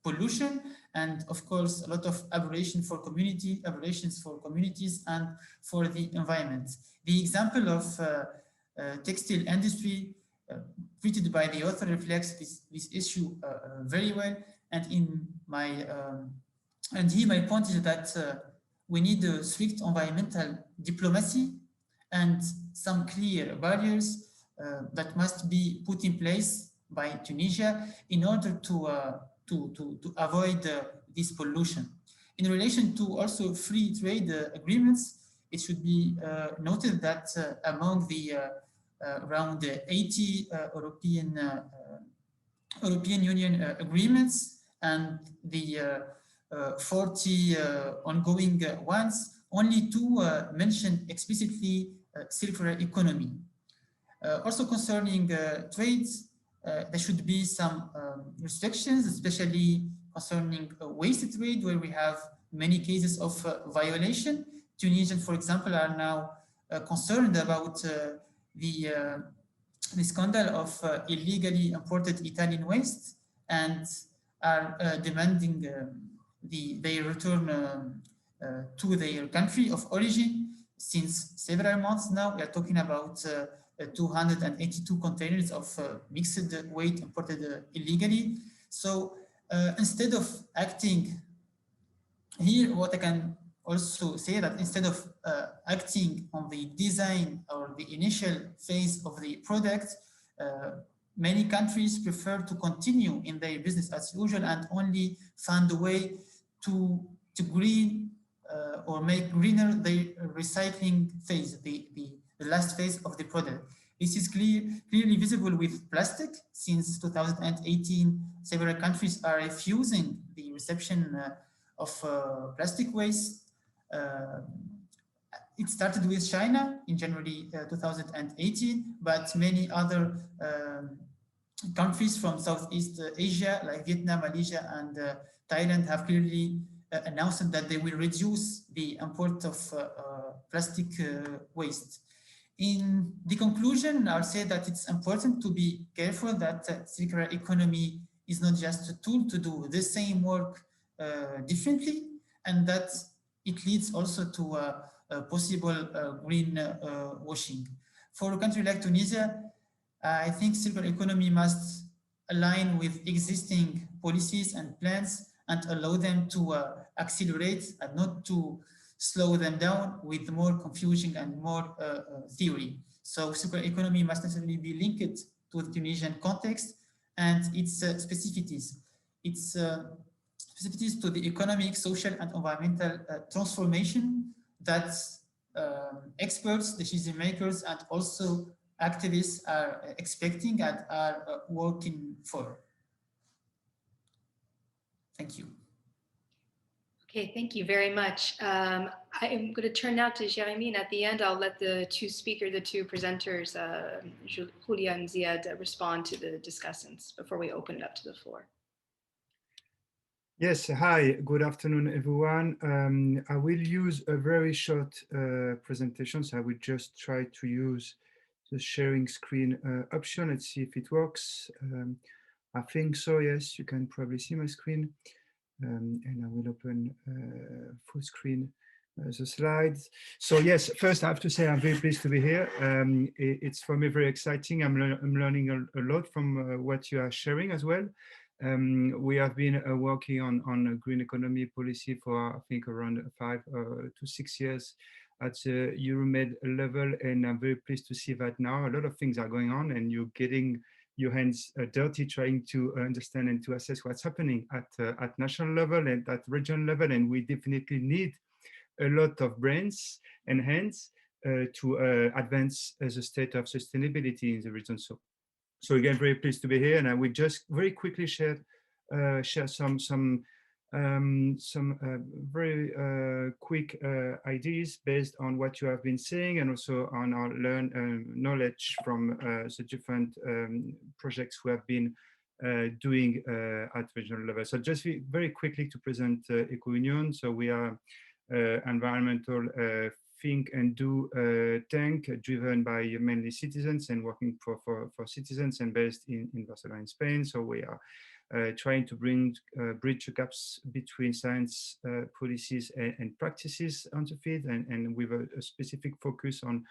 pollution, and of course a lot of aberrations for communities and for the environment. The example of textile industry treated by the author reflects this issue very well. And in my my point is that we need a strict environmental diplomacy and some clear barriers that must be put in place by Tunisia in order to avoid this pollution. In relation to also free trade agreements, it should be noted that among the around 80 European Union agreements and the 40 ongoing ones, only 2 mention explicitly circular economy. Also concerning trades, there should be some restrictions, especially concerning waste trade, where we have many cases of violation. Tunisians, for example, are now concerned about the scandal of illegally imported Italian waste and are demanding their return to their country of origin since several months now. We are talking about 282 containers of mixed weight imported illegally. So instead of acting here, what I can also say that instead of acting on the design or the initial phase of the product, many countries prefer to continue in their business as usual and only find a way to green or make greener the recycling phase, the last phase of the product. This is clearly visible with plastic. Since 2018, several countries are refusing the reception of plastic waste. It started with China in January 2018, but many other countries from Southeast Asia, like Vietnam, Malaysia, and Thailand, have clearly announced that they will reduce the import of plastic waste. In the conclusion, I'll say that it's important to be careful that circular economy is not just a tool to do the same work differently, and that it leads also to a possible green washing. For a country like Tunisia, I think circular economy must align with existing policies and plans and allow them to accelerate and not to slow them down with more confusion and more theory. So circular economy must necessarily be linked to the Tunisian context and its specificities. Its specificities to the economic, social, and environmental transformation that experts, decision makers, and also activists are expecting and are working for. Thank you. Okay, thank you very much. I am going to turn now to Jeremy, and at the end, I'll let the two presenters, Julia and Ziad, respond to the discussants before we open it up to the floor. Yes, hi, good afternoon, everyone. I will use a very short presentation, so I will just try to use the sharing screen option. Let's see if it works. I think so, yes, you can probably see my screen. And I will open full screen the slides. So yes, first I have to say I'm very pleased to be here. It's for me very exciting. I'm learning a lot from what you are sharing as well. We have been working on green economy policy for I think around 5 to 6 years at the EuroMed level, and I'm very pleased to see that now a lot of things are going on and you're getting your hands dirty trying to understand and to assess what's happening at national level and at regional level. And we definitely need a lot of brains and hands to advance the state of sustainability in the region. So again, very pleased to be here. And I will just very quickly share some very quick ideas based on what you have been saying and also on our knowledge from the different projects we have been doing at regional level. So just very quickly to present EcoUnion. So we are environmental think and do tank driven by mainly citizens and working for citizens and based in Barcelona in Spain. So we are trying to bridge the gaps between science policies and practices on the field, and with a specific focus on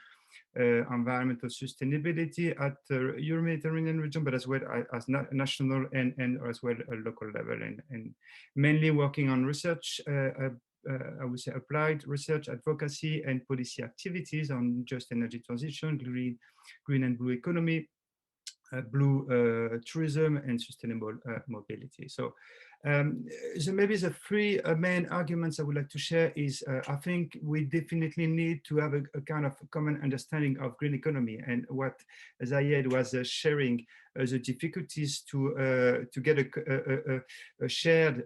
environmental sustainability at the Euro-Mediterranean region, but as well as national and as well a local level, and mainly working on research, I would say applied research, advocacy, and policy activities on just energy transition, green and blue economy, blue tourism, and sustainable mobility. So maybe the three main arguments I would like to share is I think we definitely need to have a kind of common understanding of green economy, and what Zayed was sharing the difficulties to get a shared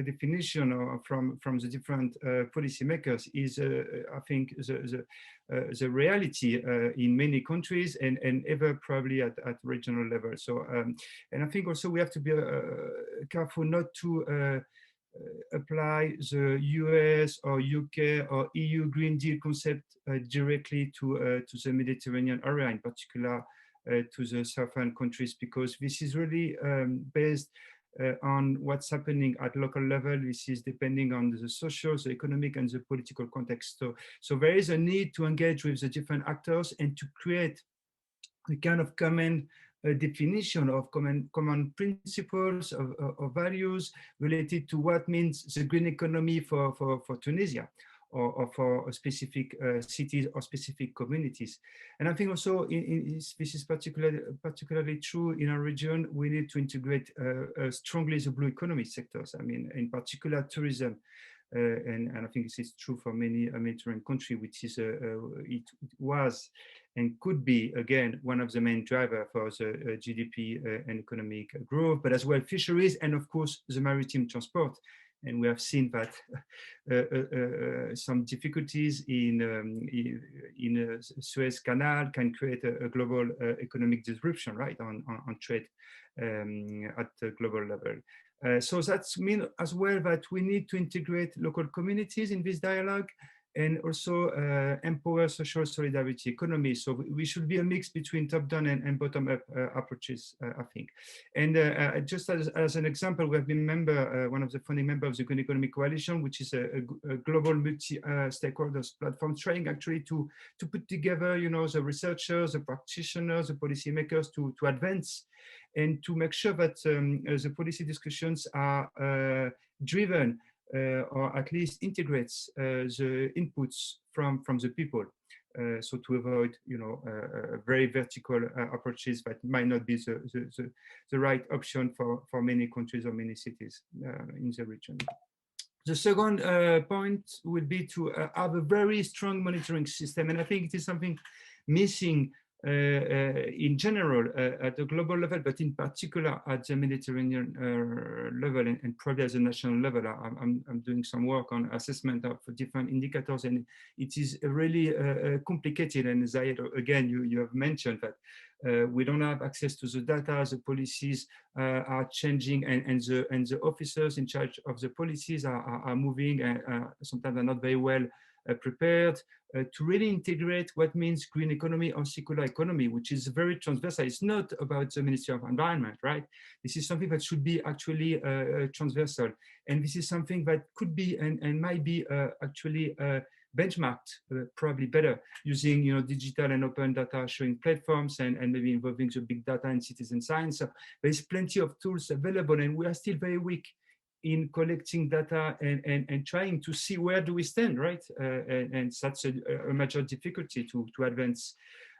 definition or from the different policymakers is, I think, the reality in many countries and ever probably at regional level. So, and I think also we have to be careful not to apply the US or UK or EU Green Deal concept directly to the Mediterranean area, in particular to the southern countries, because this is really based on what's happening at local level. This is depending on the social, the economic, and the political context. So there is a need to engage with the different actors and to create a kind of common definition of common principles of values related to what means the green economy for Tunisia or for specific cities or specific communities. And I think also this is particularly true in our region. We need to integrate strongly the blue economy sectors. I mean, in particular, tourism. And I think this is true for many Mediterranean countries, which is it was and could be again one of the main drivers for the GDP and economic growth, but as well fisheries and of course the maritime transport. And we have seen that some difficulties in Suez Canal can create a global economic disruption, right, on trade at the global level. So that means as well that we need to integrate local communities in this dialogue and also empower social solidarity economy. So we should be a mix between top-down and bottom-up approaches, I think. And just as an example, we have been one of the founding members of the Green Economy Coalition, which is a global multi-stakeholders platform trying actually to put together, you know, the researchers, the practitioners, the policymakers to advance and to make sure that the policy discussions are driven or at least integrates the inputs from the people. So to avoid, you know, very vertical approaches that might not be the right option for many countries or many cities in the region. The second point would be to have a very strong monitoring system. And I think it is something missing in general at the global level, but in particular at the Mediterranean level and probably at the national level. I'm doing some work on assessment of different indicators, and it is really complicated. And as again, you have mentioned that we don't have access to the data, the policies are changing, and the officers in charge of the policies are moving, and sometimes are not very well prepared to really integrate what means green economy or circular economy, which is very transversal. It's not about the Ministry of Environment, right? This is something that should be actually transversal. And this is something that could be and might be actually benchmarked probably better using, you know, digital and open data sharing platforms and maybe involving the big data and citizen science. So there's plenty of tools available, and we are still very weak in collecting data and trying to see where do we stand, right? And that's a major difficulty to advance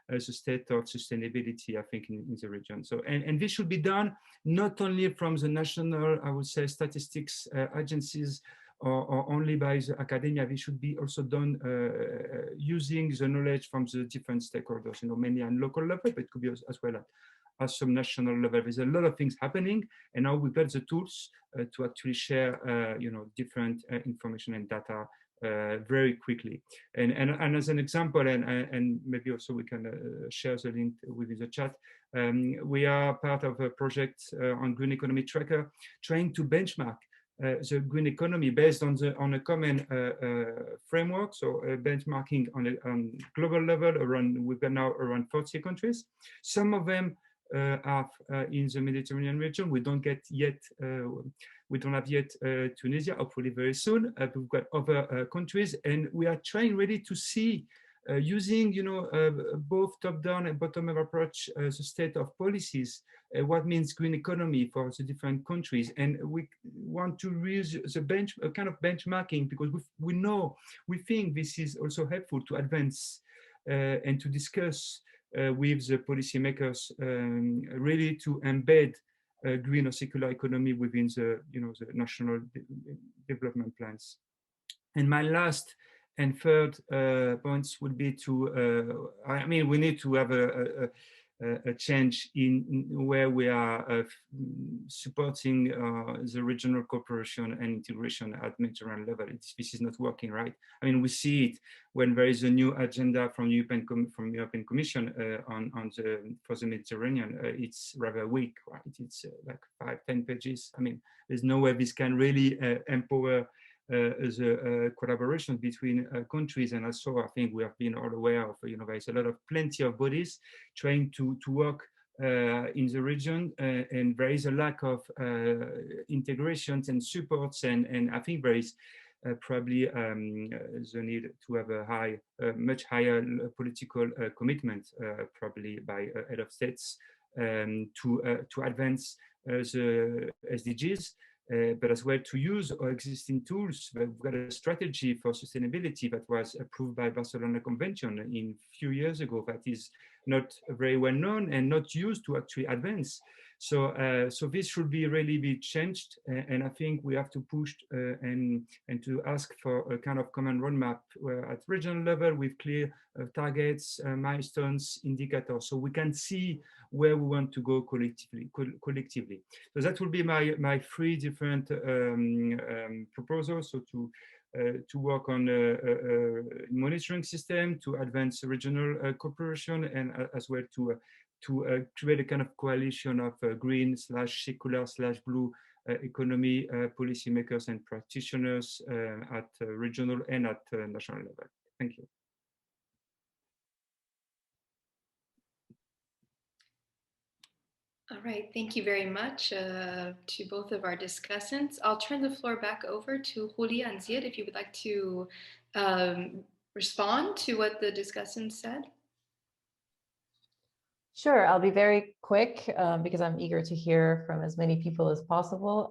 the state of sustainability, I think, in the region. So, and this should be done not only from the national, I would say, statistics agencies or only by the academia. This should be also done using the knowledge from the different stakeholders, you know, mainly on local level, but it could be as well at some national level. There's a lot of things happening, and now we've got the tools to actually share, you know, different information and data very quickly. And as an example, and maybe also we can share the link within the chat. We are part of a project on Green Economy Tracker, trying to benchmark the green economy based on a common framework. So benchmarking on global level we've got now around 40 countries. Some of them are in the Mediterranean region. We don't have yet Tunisia, hopefully very soon. We've got other countries, and we are trying really to see using, you know, both top-down and bottom-up approach, the state of policies, what means green economy for the different countries. And we want to use the kind of benchmarking, because we think this is also helpful to advance and to discuss with the policymakers, really to embed green or circular economy within the, you know, the national development plans. And my last and third points would be to, I mean, we need to have a change in where we are supporting the regional cooperation and integration at Mediterranean level. This is not working, right? I mean, we see it when there is a new agenda from European Commission for the Mediterranean. It's rather weak, right? It's like 5-10 pages. I mean, there's no way this can really empower the collaboration between countries. And also, I think we have been all aware of, there's a lot of plenty of bodies trying to work in the region, and there is a lack of integrations and supports, and I think there is probably the need to have a much higher political commitment, probably by head of states, to advance the SDGs. But as well to use our existing tools. We've got a strategy for sustainability that was approved by Barcelona Convention a few years ago that is not very well known and not used to actually advance. So, so this should really be changed, and I think we have to push and to ask for a kind of common roadmap at regional level with clear targets, milestones, indicators, so we can see where we want to go collectively. So that will be my 3 different proposals. So to work on a monitoring system, to advance regional cooperation, and as well to create a kind of coalition of green / secular / blue economy policymakers and practitioners at regional and at national level. Thank you. All right, thank you very much to both of our discussants. I'll turn the floor back over to Julia and Ziad if you would like to respond to what the discussants said. Sure, I'll be very quick because I'm eager to hear from as many people as possible.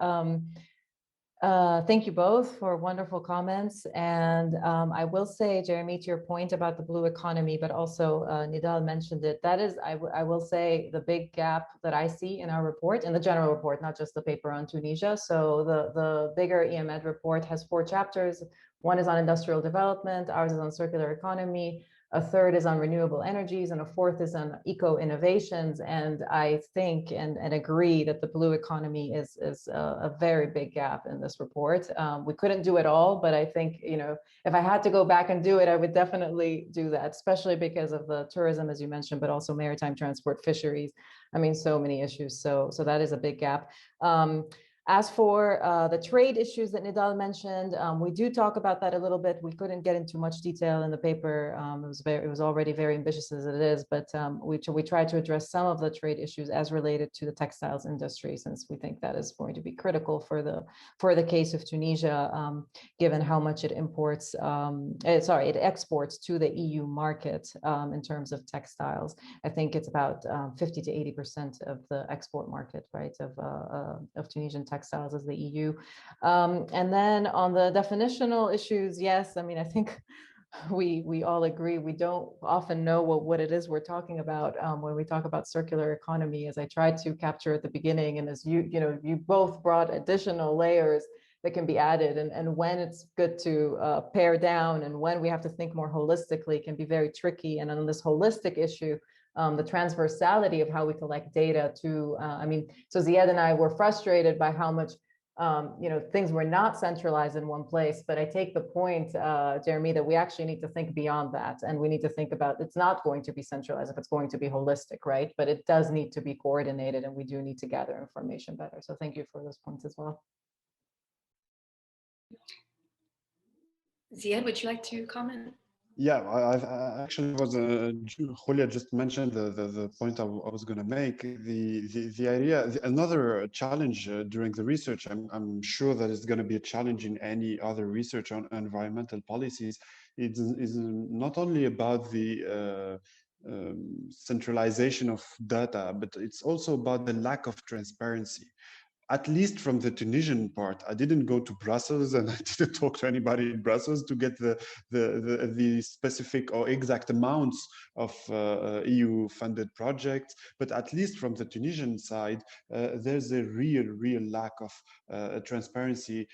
Thank you both for wonderful comments. And I will say, Jeremy, to your point about the blue economy, but also Nidal mentioned it, that is, I will say, the big gap that I see in our report, in the general report, not just the paper on Tunisia. So the bigger EMED report has 4 chapters. 1 is on industrial development, ours is on circular economy, a 3rd is on renewable energies, and a 4th is on eco-innovations. And I think and agree that the blue economy is a very big gap in this report. We couldn't do it all, but I think, if I had to go back and do it, I would definitely do that, especially because of the tourism, as you mentioned, but also maritime transport, fisheries. I mean, so many issues. So that is a big gap. As for the trade issues that Nidal mentioned, we do talk about that a little bit. We couldn't get into much detail in the paper. It was already very ambitious as it is, but we tried to address some of the trade issues as related to the textiles industry, since we think that is going to be critical for the case of Tunisia, given how much it imports, it exports to the EU market in terms of textiles. I think it's about 50 to 80% of the export market, right, of Tunisian textiles as the EU. And then on the definitional issues, yes, I mean, I think we all agree we don't often know what it is we're talking about when we talk about circular economy, as I tried to capture at the beginning, and as you both brought additional layers that can be added, and when it's good to pare down and when we have to think more holistically can be very tricky. And on this holistic issue, the transversality of how we collect data to, so Ziad and I were frustrated by how much, things were not centralized in one place, but I take the point, Jeremy, that we actually need to think beyond that. And we need to think about, it's not going to be centralized if it's going to be holistic, right? But it does need to be coordinated, and we do need to gather information better. So thank you for those points as well. Ziad, would you like to comment? Yeah, I actually was Julia just mentioned the point I was going to make. The idea, another challenge during the research, I'm sure that it's going to be a challenge in any other research on environmental policies. It is not only about the centralization of data, but it's also about the lack of transparency. at least from the Tunisian part. I didn't go to Brussels and I didn't talk to anybody in Brussels to get the specific or exact amounts of EU-funded projects. But at least from the Tunisian side, there's a real lack of transparency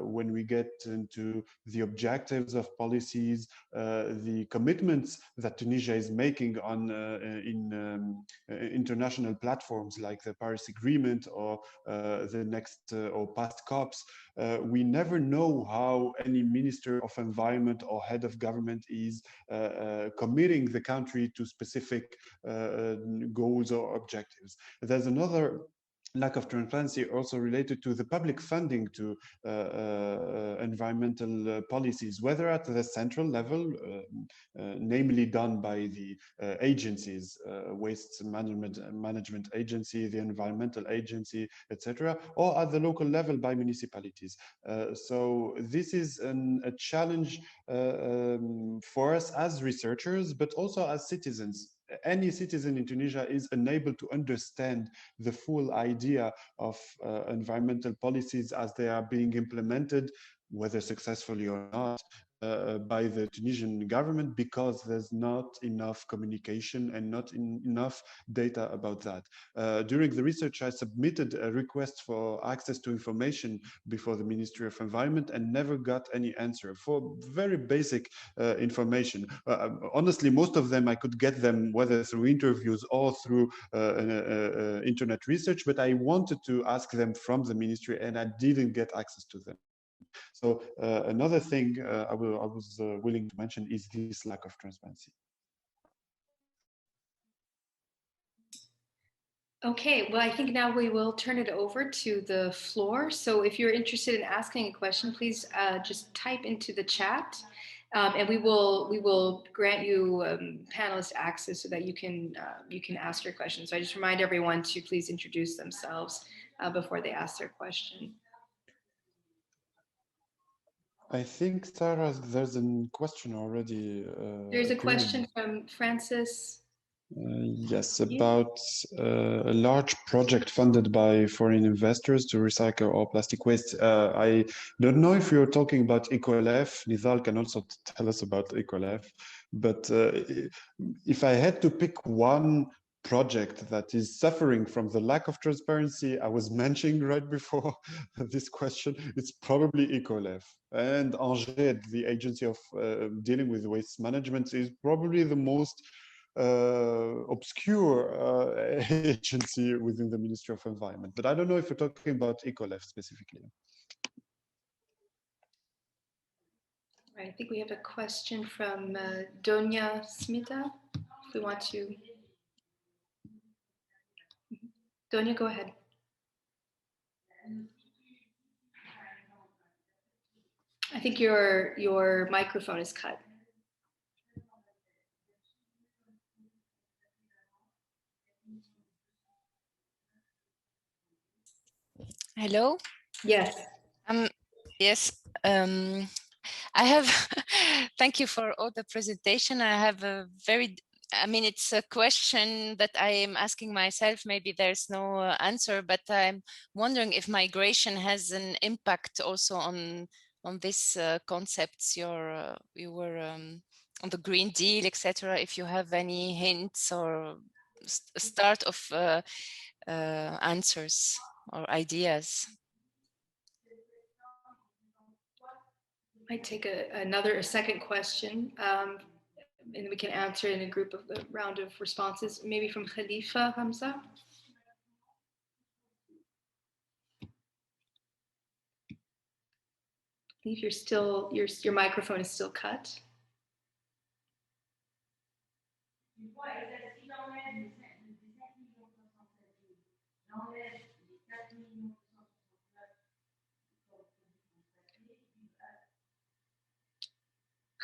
when we get into the objectives of policies, the commitments that Tunisia is making on in international platforms like the Paris Agreement or the next or past COPs. We never know how any minister of environment or head of government is committing the country to specific goals or objectives. There's another lack of transparency also related to the public funding to environmental policies, whether at the central level, namely done by the agencies, waste management agency, the environmental agency, etc., or at the local level by municipalities. So this is a challenge for us as researchers, but also as citizens. Any citizen in Tunisia is unable to understand the full idea of environmental policies as they are being implemented, whether successfully or not, by the Tunisian government, because there's not enough communication and not enough data about that. During the research, I submitted a request for access to information before the Ministry of Environment and never got any answer for very basic information. Honestly, most of them I could get them whether through interviews or through internet research, but I wanted to ask them from the ministry and I didn't get access to them. So another thing I was willing to mention is this lack of transparency. Okay, well, I think now we will turn it over to the floor. So if you're interested in asking a question, please just type into the chat, and we will grant you panelist access so that you can ask your question. So I just remind everyone to please introduce themselves before they ask their question. I think, Sarah, there's a question already. There's a question from Francis. Yes, about a large project funded by foreign investors to recycle all plastic waste. I don't know if you're talking about EcoLF. Nizal can also tell us about EcoLF. But if I had to pick one project that is suffering from the lack of transparency I was mentioning right before this question, it's probably EcoLF. And Angers, the agency of dealing with waste management, is probably the most obscure agency within the Ministry of Environment. But I don't know if you're talking about EcoLF specifically. Right, I think we have a question from Donia Smita. If we want to. Donia, go ahead. I think your microphone is cut. Hello? Yes. Yes. I have, thank you for all the presentation. I have a very, I mean, it's a question that I am asking myself. Maybe there's no answer, but I'm wondering if migration has an impact also on this concepts you were on the Green Deal, etc. If you have any hints or start of answers or ideas. I take a second question, and we can answer in a group of a round of responses, maybe from Khalifa Hamza. If you're still, your microphone is still cut.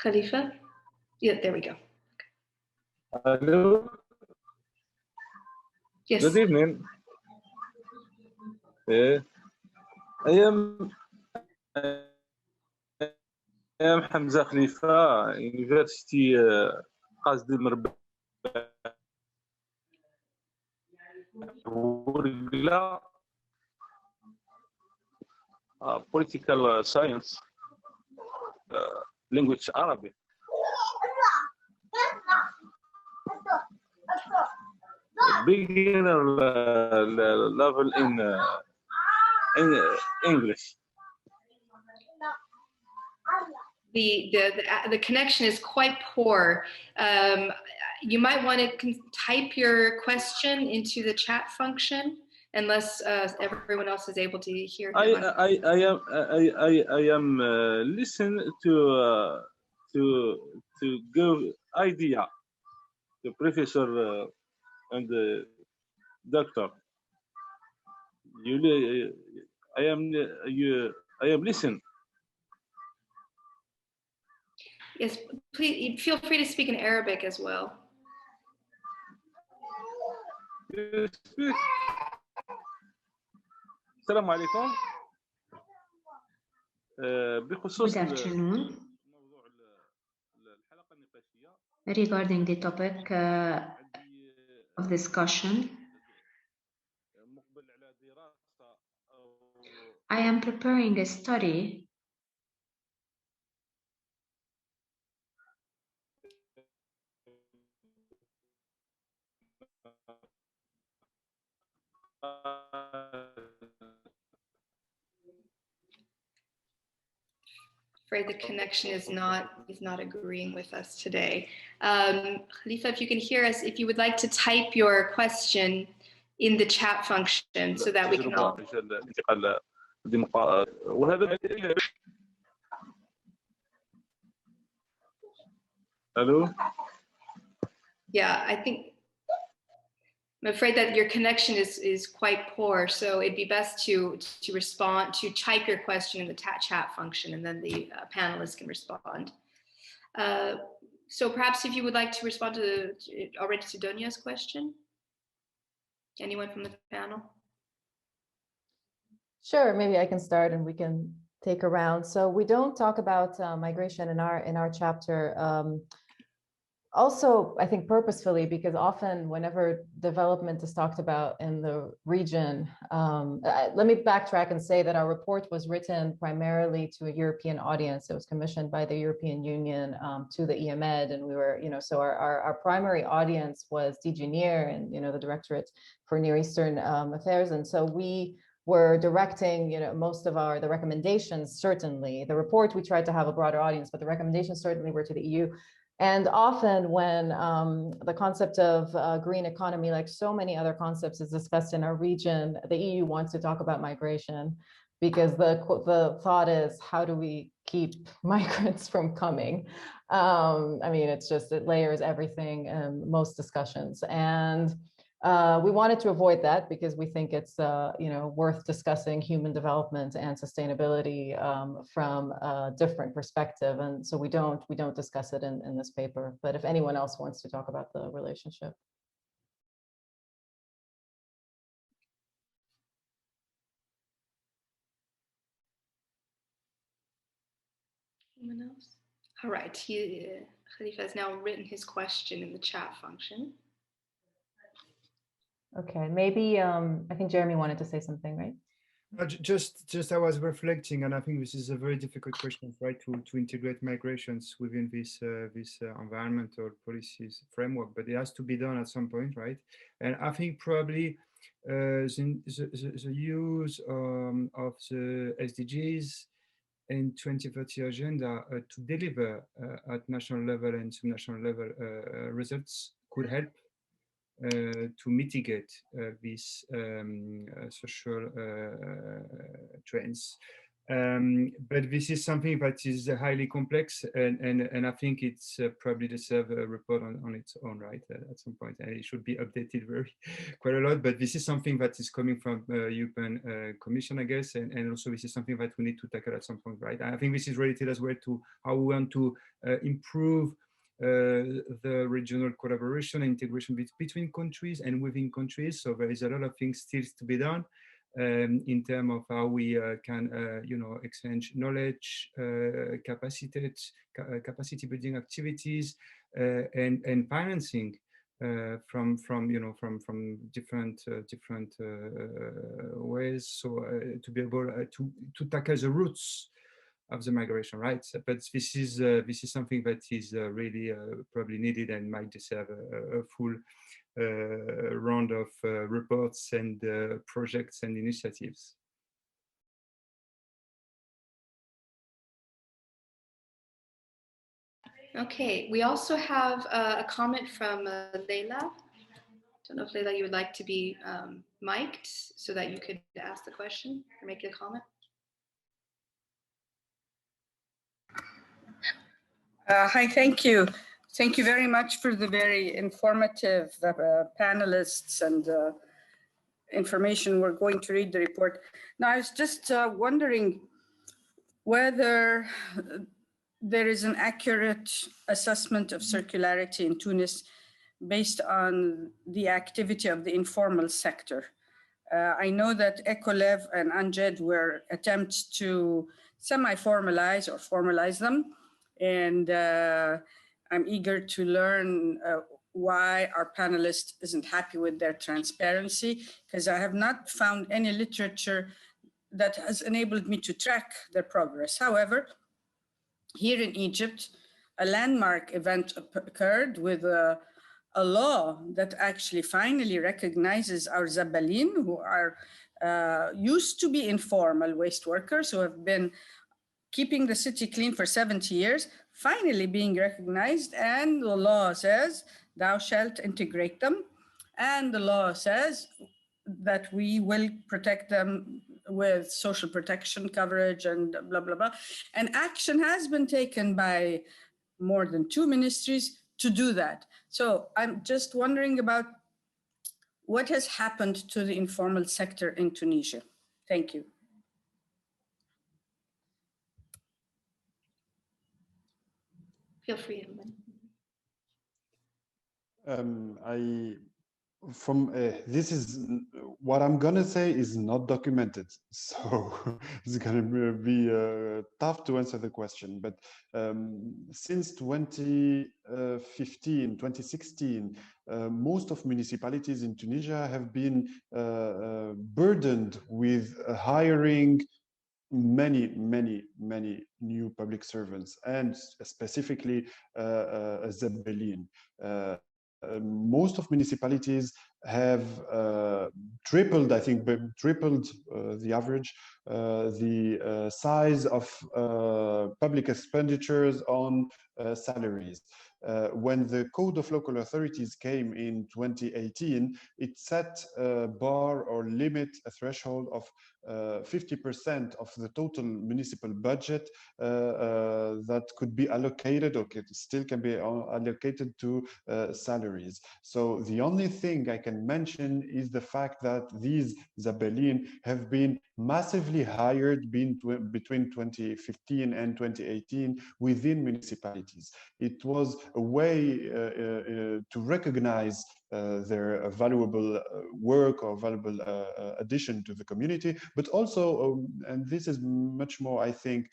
Khalifa? Yeah, there we go. Hello. Yes. Good evening. I am Hamza Khalifa, University قصد المربع ورقلة. political science, language Arabic. Beginner level in English. The connection is quite poor. You might want to type your question into the chat function, unless everyone else is able to hear him. I am listen to give idea to professor and the doctor. I am listen. Yes, please feel free to speak in Arabic as well. السلام عليكم. Good afternoon. Regarding the topic of discussion, I am preparing a study Afraid the connection is not agreeing with us today. Khalifa, if you can hear us, if you would like to type your question in the chat function so that we can all. Hello? Yeah, I'm afraid that your connection is quite poor, so it'd be best to respond, to type your question in the chat function, and then the panelists can respond. So perhaps if you would like to respond already to Donia's question? Anyone from the panel? Sure, maybe I can start and we can take a round. So we don't talk about migration in our chapter. Also, I think purposefully, because often whenever development is talked about in the region, let me backtrack and say that our report was written primarily to a European audience. It was commissioned by the European Union to the EMED, and we were, so our primary audience was DG NEAR and, the Directorate for Near Eastern Affairs. And so we were directing, most of the recommendations, certainly. The report, we tried to have a broader audience, but the recommendations certainly were to the EU. And often when the concept of green economy, like so many other concepts, is discussed in our region, the EU wants to talk about migration because the thought is, how do we keep migrants from coming? I mean, it layers everything in most discussions. And we wanted to avoid that because we think it's worth discussing human development and sustainability from a different perspective, and so we don't discuss it in this paper. But if anyone else wants to talk about the relationship. Anyone else? All right, Khalifa has now written his question in the chat function. Okay, maybe I think Jeremy wanted to say something, right? Just I was reflecting, and I think this is a very difficult question, right? To integrate migrations within this environmental policies framework, but it has to be done at some point, right? And I think probably the use of the SDGs and 2030 agenda to deliver at national level and subnational level results could help to mitigate these social trends. But this is something that is highly complex, and I think it's probably deserves a report on its own, right, at some point, and it should be updated quite a lot. But this is something that is coming from European Commission, I guess, and also this is something that we need to tackle at some point, right? I think this is related as well to how we want to improve the regional collaboration and integration between countries and within countries. So there is a lot of things still to be done in terms of how we can, exchange knowledge, capacity building activities, and financing from different ways. So to be able to tackle the roots of the migration, right? But this is something that is really probably needed and might deserve a full round of reports and projects and initiatives. Okay, we also have a comment from Leila. Don't know if Leila, you would like to be mic'd so that you could ask the question or make a comment. Hi, thank you. Thank you very much for the very informative panelists and information. We're going to read the report. Now, I was just wondering whether there is an accurate assessment of circularity in Tunis based on the activity of the informal sector. I know that Ecolev and Anjed were attempts to semi-formalize or formalize them. And I'm eager to learn why our panelist isn't happy with their transparency, because I have not found any literature that has enabled me to track their progress. However, here in Egypt, a landmark event occurred with a law that actually finally recognizes our Zabalin, who are used to be informal waste workers who have been keeping the city clean for 70 years, finally being recognized, and the law says, thou shalt integrate them. And the law says that we will protect them with social protection coverage and blah, blah, blah. And action has been taken by more than 2 ministries to do that. So I'm just wondering about what has happened to the informal sector in Tunisia. Thank you. Feel free. This is what I'm gonna say is not documented, so it's gonna be tough to answer the question. But since 2016, most of municipalities in Tunisia have been burdened with hiring many new public servants, and specifically Zabalin. Most of municipalities have tripled, I think, tripled the average, the size of public expenditures on salaries. When the Code of Local Authorities came in 2018, it set a bar or limit, a threshold of 50% of the total municipal budget that could be allocated, or still can be allocated to salaries. So the only thing I can mention is the fact that these Zabalin have been massively hired between 2015 and 2018 within municipalities. It was a way to recognize their valuable work or valuable addition to the community, but also, and this is much more, I think,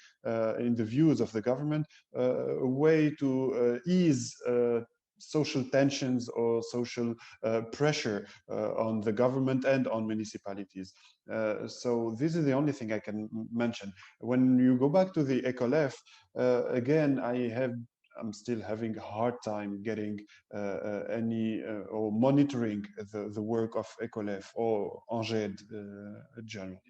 in the views of the government, a way to ease social tensions or social pressure on the government and on municipalities. So this is the only thing I can mention. When you go back to the Ecolef, again, I'm still having a hard time getting any or monitoring the work of Ecolef or Anged generally.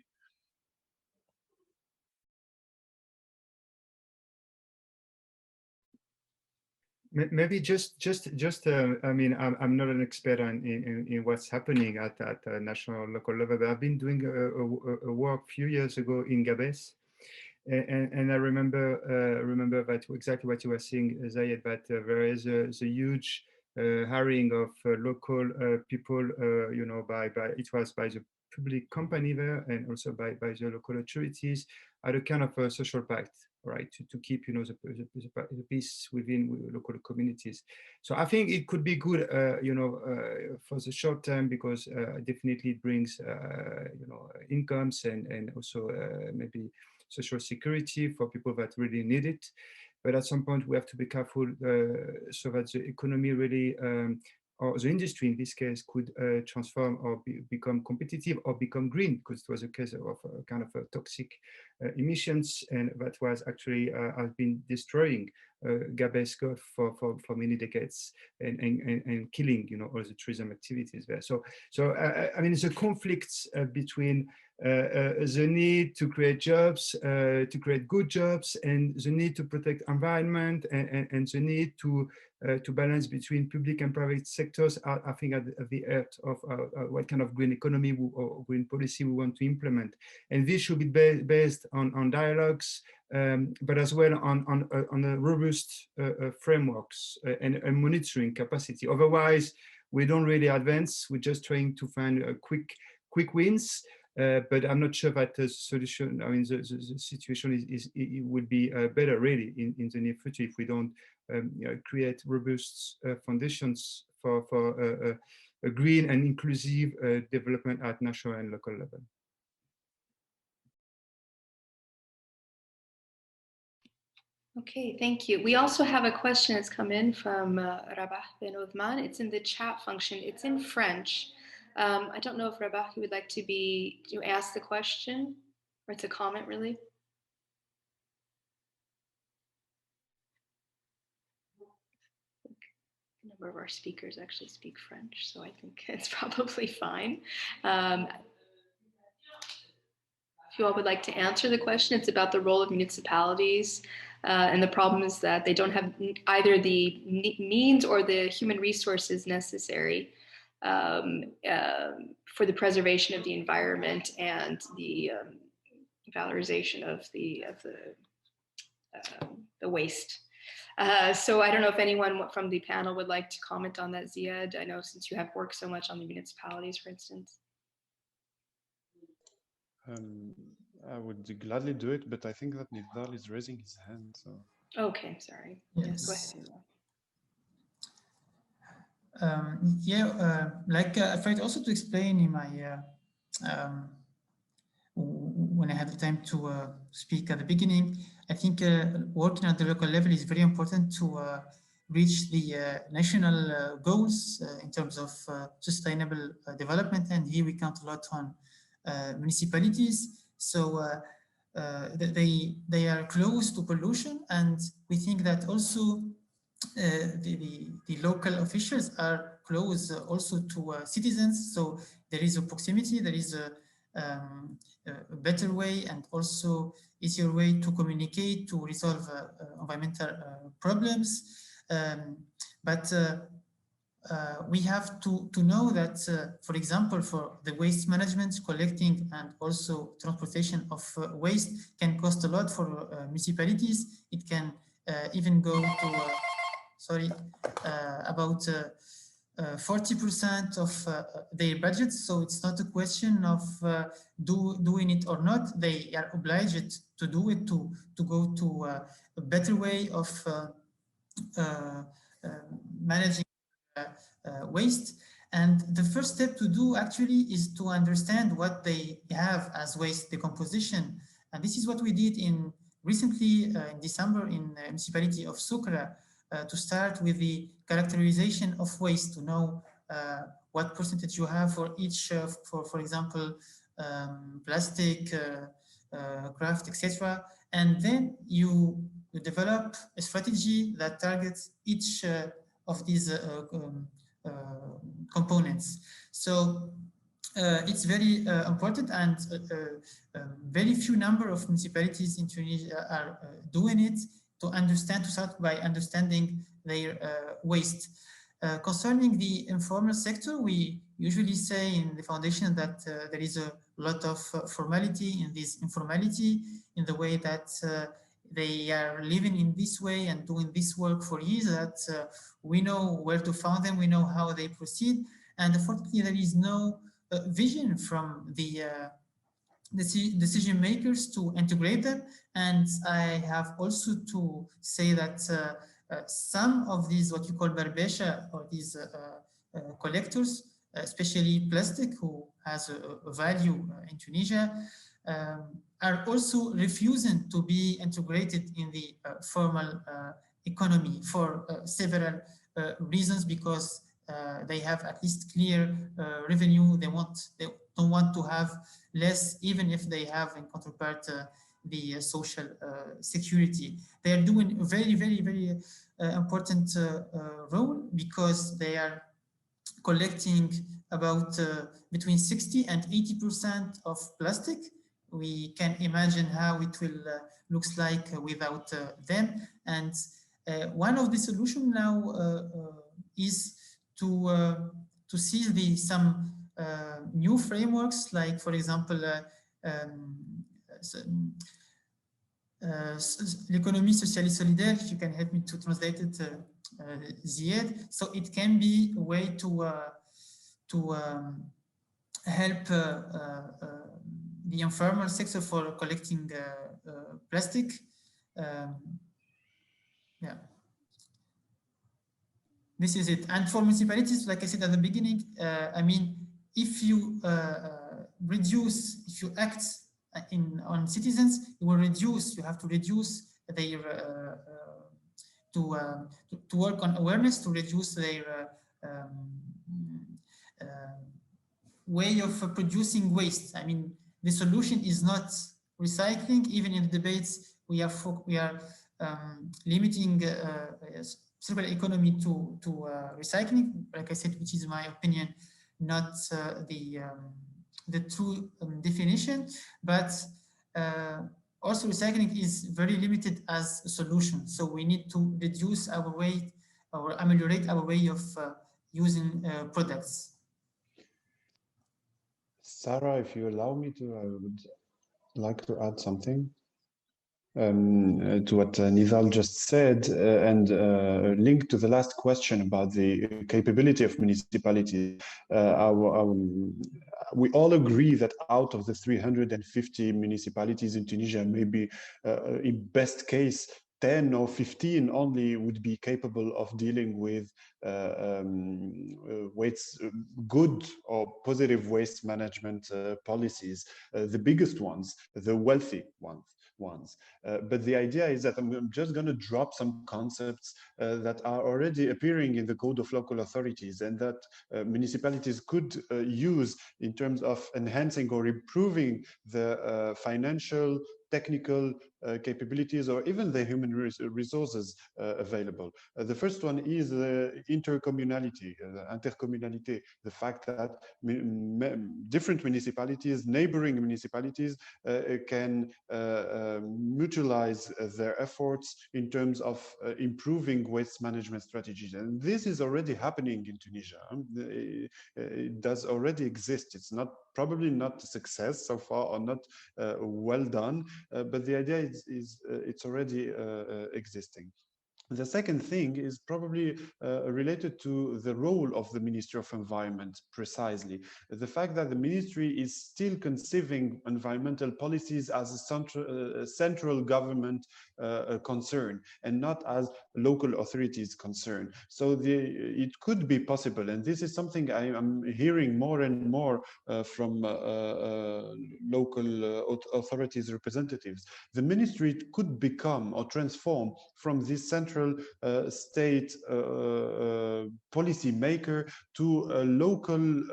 Maybe just I mean, I'm not an expert in what's happening at national local level, but I've been doing a work a few years ago in Gabes. And I remember that exactly what you were saying, Zayed, that there is a huge hiring of local people, you know, it was by the public company there and also by the local authorities at a kind of a social pact, right, to keep, you know, the peace within local communities. So I think it could be good, you know, for the short term, because definitely it brings, you know, incomes and also maybe social security for people that really need it. But at some point we have to be careful so that the economy really or the industry in this case could transform or become competitive or become green, because it was a case of kind of toxic emissions, and that was actually has been destroying Gabes Gulf for many decades and killing, you know, all the tourism activities there. So I mean, the conflicts between the need to create jobs, to create good jobs, and the need to protect environment, and the need to balance between public and private sectors are, I think, at the heart of what kind of green economy or green policy we want to implement. And this should be based on dialogues, but as well on a robust frameworks and monitoring capacity. Otherwise, we don't really advance. We're just trying to find quick wins. But I'm not sure that the solution, I mean, the situation it would be better really in the near future if we don't create robust foundations for a green and inclusive development at national and local level. Okay, thank you. We also have a question that's come in from Rabah Ben Uthman. It's in the chat function. It's in French. I don't know if Rabah, you would like to ask the question, or it's a comment really. A number of our speakers actually speak French, so I think it's probably fine. If you all would like to answer the question, it's about the role of municipalities, and the problem is that they don't have either the means or the human resources necessary for the preservation of the environment and the valorization of the waste. So I don't know if anyone from the panel would like to comment on that, Ziad. I know since you have worked so much on the municipalities, for instance. I would gladly do it, but I think that Nidal is raising his hand. So. Okay, sorry. Yes, go ahead. I tried also to explain in my when I had the time to speak at the beginning. I think working at the local level is very important to reach the national goals in terms of sustainable development, and here we count a lot on municipalities. So they are close to pollution, and we think that also the local officials are close also to citizens. So there is a proximity, there is a better way and also easier way to communicate, to resolve environmental problems. But we have to know that, for example, for the waste management, collecting and also transportation of waste can cost a lot for municipalities. It can even go to, about 40% of their budget. So it's not a question of doing it or not. They are obliged to do it, to go to a better way of managing waste. And the first step to do actually is to understand what they have as waste decomposition. And this is what we did recently in December in the municipality of Sukra, to start with the characterization of waste, to know what percentage you have for each, for example, plastic, craft, etc. And then you develop a strategy that targets each of these components. So it's very important, and very few number of municipalities in Tunisia are doing it, to start by understanding their waste. Concerning the informal sector, we usually say in the foundation that there is a lot of formality in this informality, in the way that they are living in this way and doing this work for years, that we know where to find them, we know how they proceed, and unfortunately there is no vision from the decision makers to integrate them. And I have also to say that some of these, what you call barbesha, or these collectors, especially plastic, who has a value in Tunisia, are also refusing to be integrated in the formal economy for several reasons, because they have at least clear revenue. They don't want to have less, even if they have in counterpart the social security. They are doing a very, very, very important role, because they are collecting about between 60 and 80% of plastic. We can imagine how it will looks like without them. And one of the solutions now is to see some new frameworks, like, for example, l'économie sociale et solidaire. If you can help me to translate it, Ziad. So it can be a way to help the informal sector for collecting plastic. Yeah. This is it. And for municipalities, like I said at the beginning, I mean, if you if you act on citizens, you will reduce. You have to reduce their to work on awareness, to reduce their way of producing waste. I mean, the solution is not recycling. Even in the debates, we are limiting circular economy to recycling. Like I said, which is my opinion, not the true definition, but also recycling is very limited as a solution. So we need to reduce our way or ameliorate our way of using products. Sarah, if you allow me to, I would like to add something to what Nizal just said, and linked to the last question about the capability of municipalities. We all agree that out of the 350 municipalities in Tunisia, maybe in best case, 10 or 15 only would be capable of dealing with waste, good or positive waste management policies, the biggest ones, the wealthy ones. But the idea is that I'm just going to drop some concepts that are already appearing in the Code of Local Authorities, and that municipalities could use in terms of enhancing or improving the financial, technical capabilities, or even the human resources available. The first one is intercommunality, intercommunality, the fact that different municipalities, neighboring municipalities, can mutualize their efforts in terms of improving waste management strategies. And this is already happening in Tunisia. It does already exist. It's probably not a success so far, or not well done, but the idea is it's already existing. The second thing is probably related to the role of the Ministry of Environment, precisely. The fact that the ministry is still conceiving environmental policies as a central government concern, and not as local authorities concern. So it could be possible, and this is something I'm hearing more and more from local authorities representatives. The ministry could become or transform from this central state policy maker to a local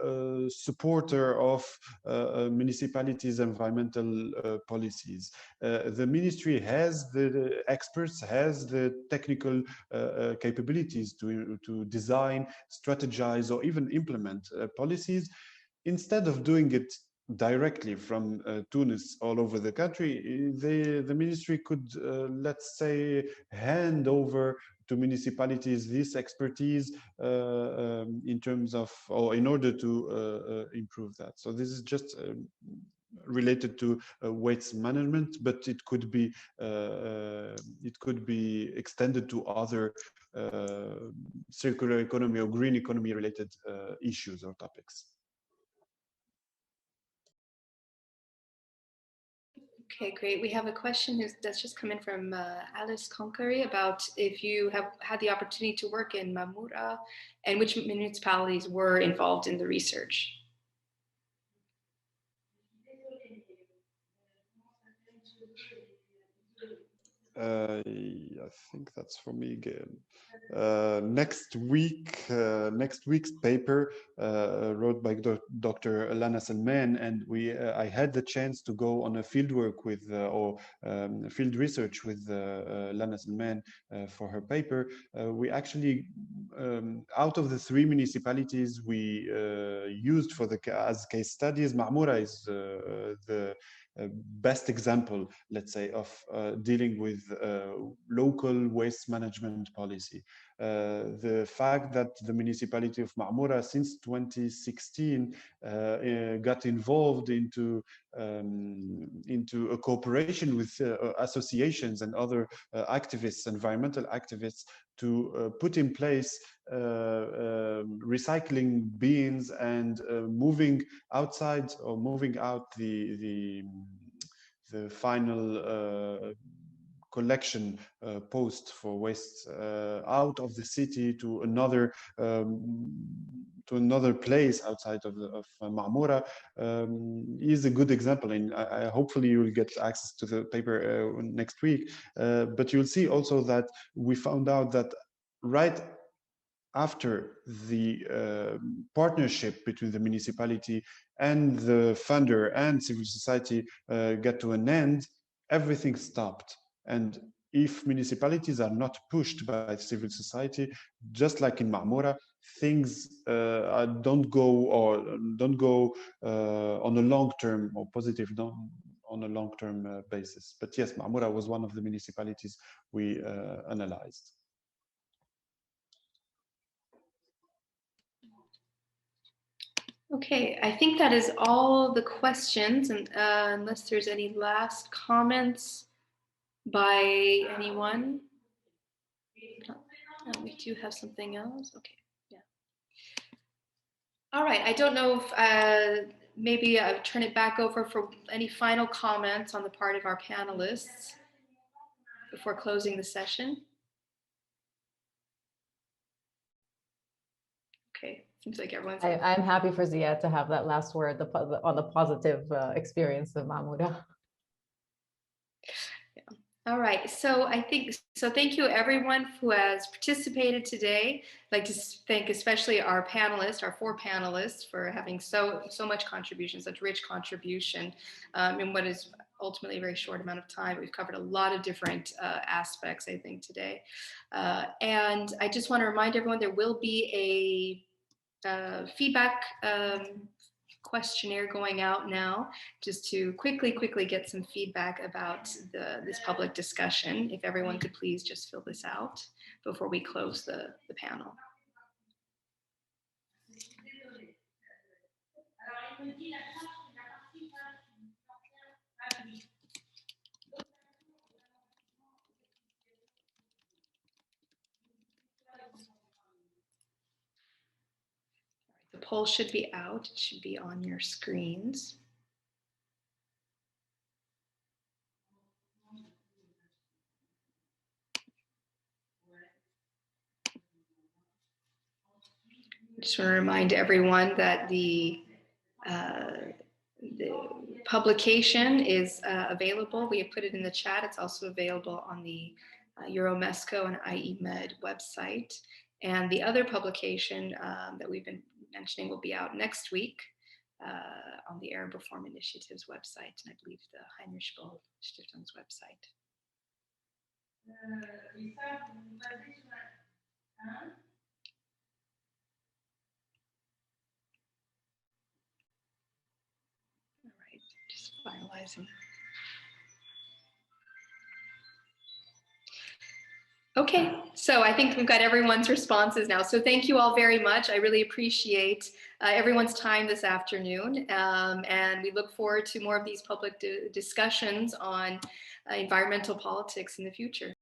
supporter of municipalities' environmental policies. The ministry has the experts, has the technical capabilities to design, strategize, or even implement policies. Instead of doing it directly from Tunis all over the country, the ministry could, let's say, hand over to municipalities this expertise in terms of, or in order to improve that. So this is just related to waste management, but it could be extended to other circular economy or green economy related issues or topics. Okay, great. We have a question that's just come in from Alice Konkari about if you have had the opportunity to work in Mamura and which municipalities were involved in the research. I think that's for me again. Next week's paper wrote by Dr. Lana Salman, and I had the chance to go on a field work with field research with Lana Salman for her paper. We actually, out of the 3 municipalities we used for as case studies, Marmura is the best example, let's say, of dealing with local waste management policy. The fact that the municipality of Marmura since 2016 got involved into a cooperation with associations and other activists, environmental activists, to put in place recycling bins and moving outside or moving out the final collection post for waste out of the city to another place outside of Marmura is a good example, and hopefully you will get access to the paper next week. But you'll see also that we found out that right after the partnership between the municipality and the funder and civil society got to an end, everything stopped. And if municipalities are not pushed by civil society, just like in Marmura, things don't go on a long-term or positive on a long-term basis. But yes, Marmura was one of the municipalities we analyzed. Okay, I think that is all the questions, and unless there's any last comments by anyone. We do have something else. Okay, yeah. All right, I don't know if maybe I'll turn it back over for any final comments on the part of our panelists before closing the session. Okay, seems like everyone's... I'm happy for Ziad to have that last word on the positive experience of Marmura. Yeah. All right, so thank you everyone who has participated today. I'd like to thank especially our panelists, our 4 panelists, for having so much contribution, such rich contribution in what is ultimately a very short amount of time. We've covered a lot of different aspects, I think, today. And I just want to remind everyone there will be a feedback questionnaire going out now, just to quickly get some feedback about this public discussion. If everyone could please just fill this out before we close the panel. The poll should be out. It should be on your screens. I just want to remind everyone that the publication is available. We have put it in the chat. It's also available on the EuroMeSCo and IEMed website. And the other publication that we've been mentioning will be out next week on the Arab Reform Initiative's website, and I believe the Heinrich Böll Stiftungs website. All right, just finalizing. Okay, so I think we've got everyone's responses now. So thank you all very much. I really appreciate everyone's time this afternoon. And we look forward to more of these public discussions on environmental politics in the future.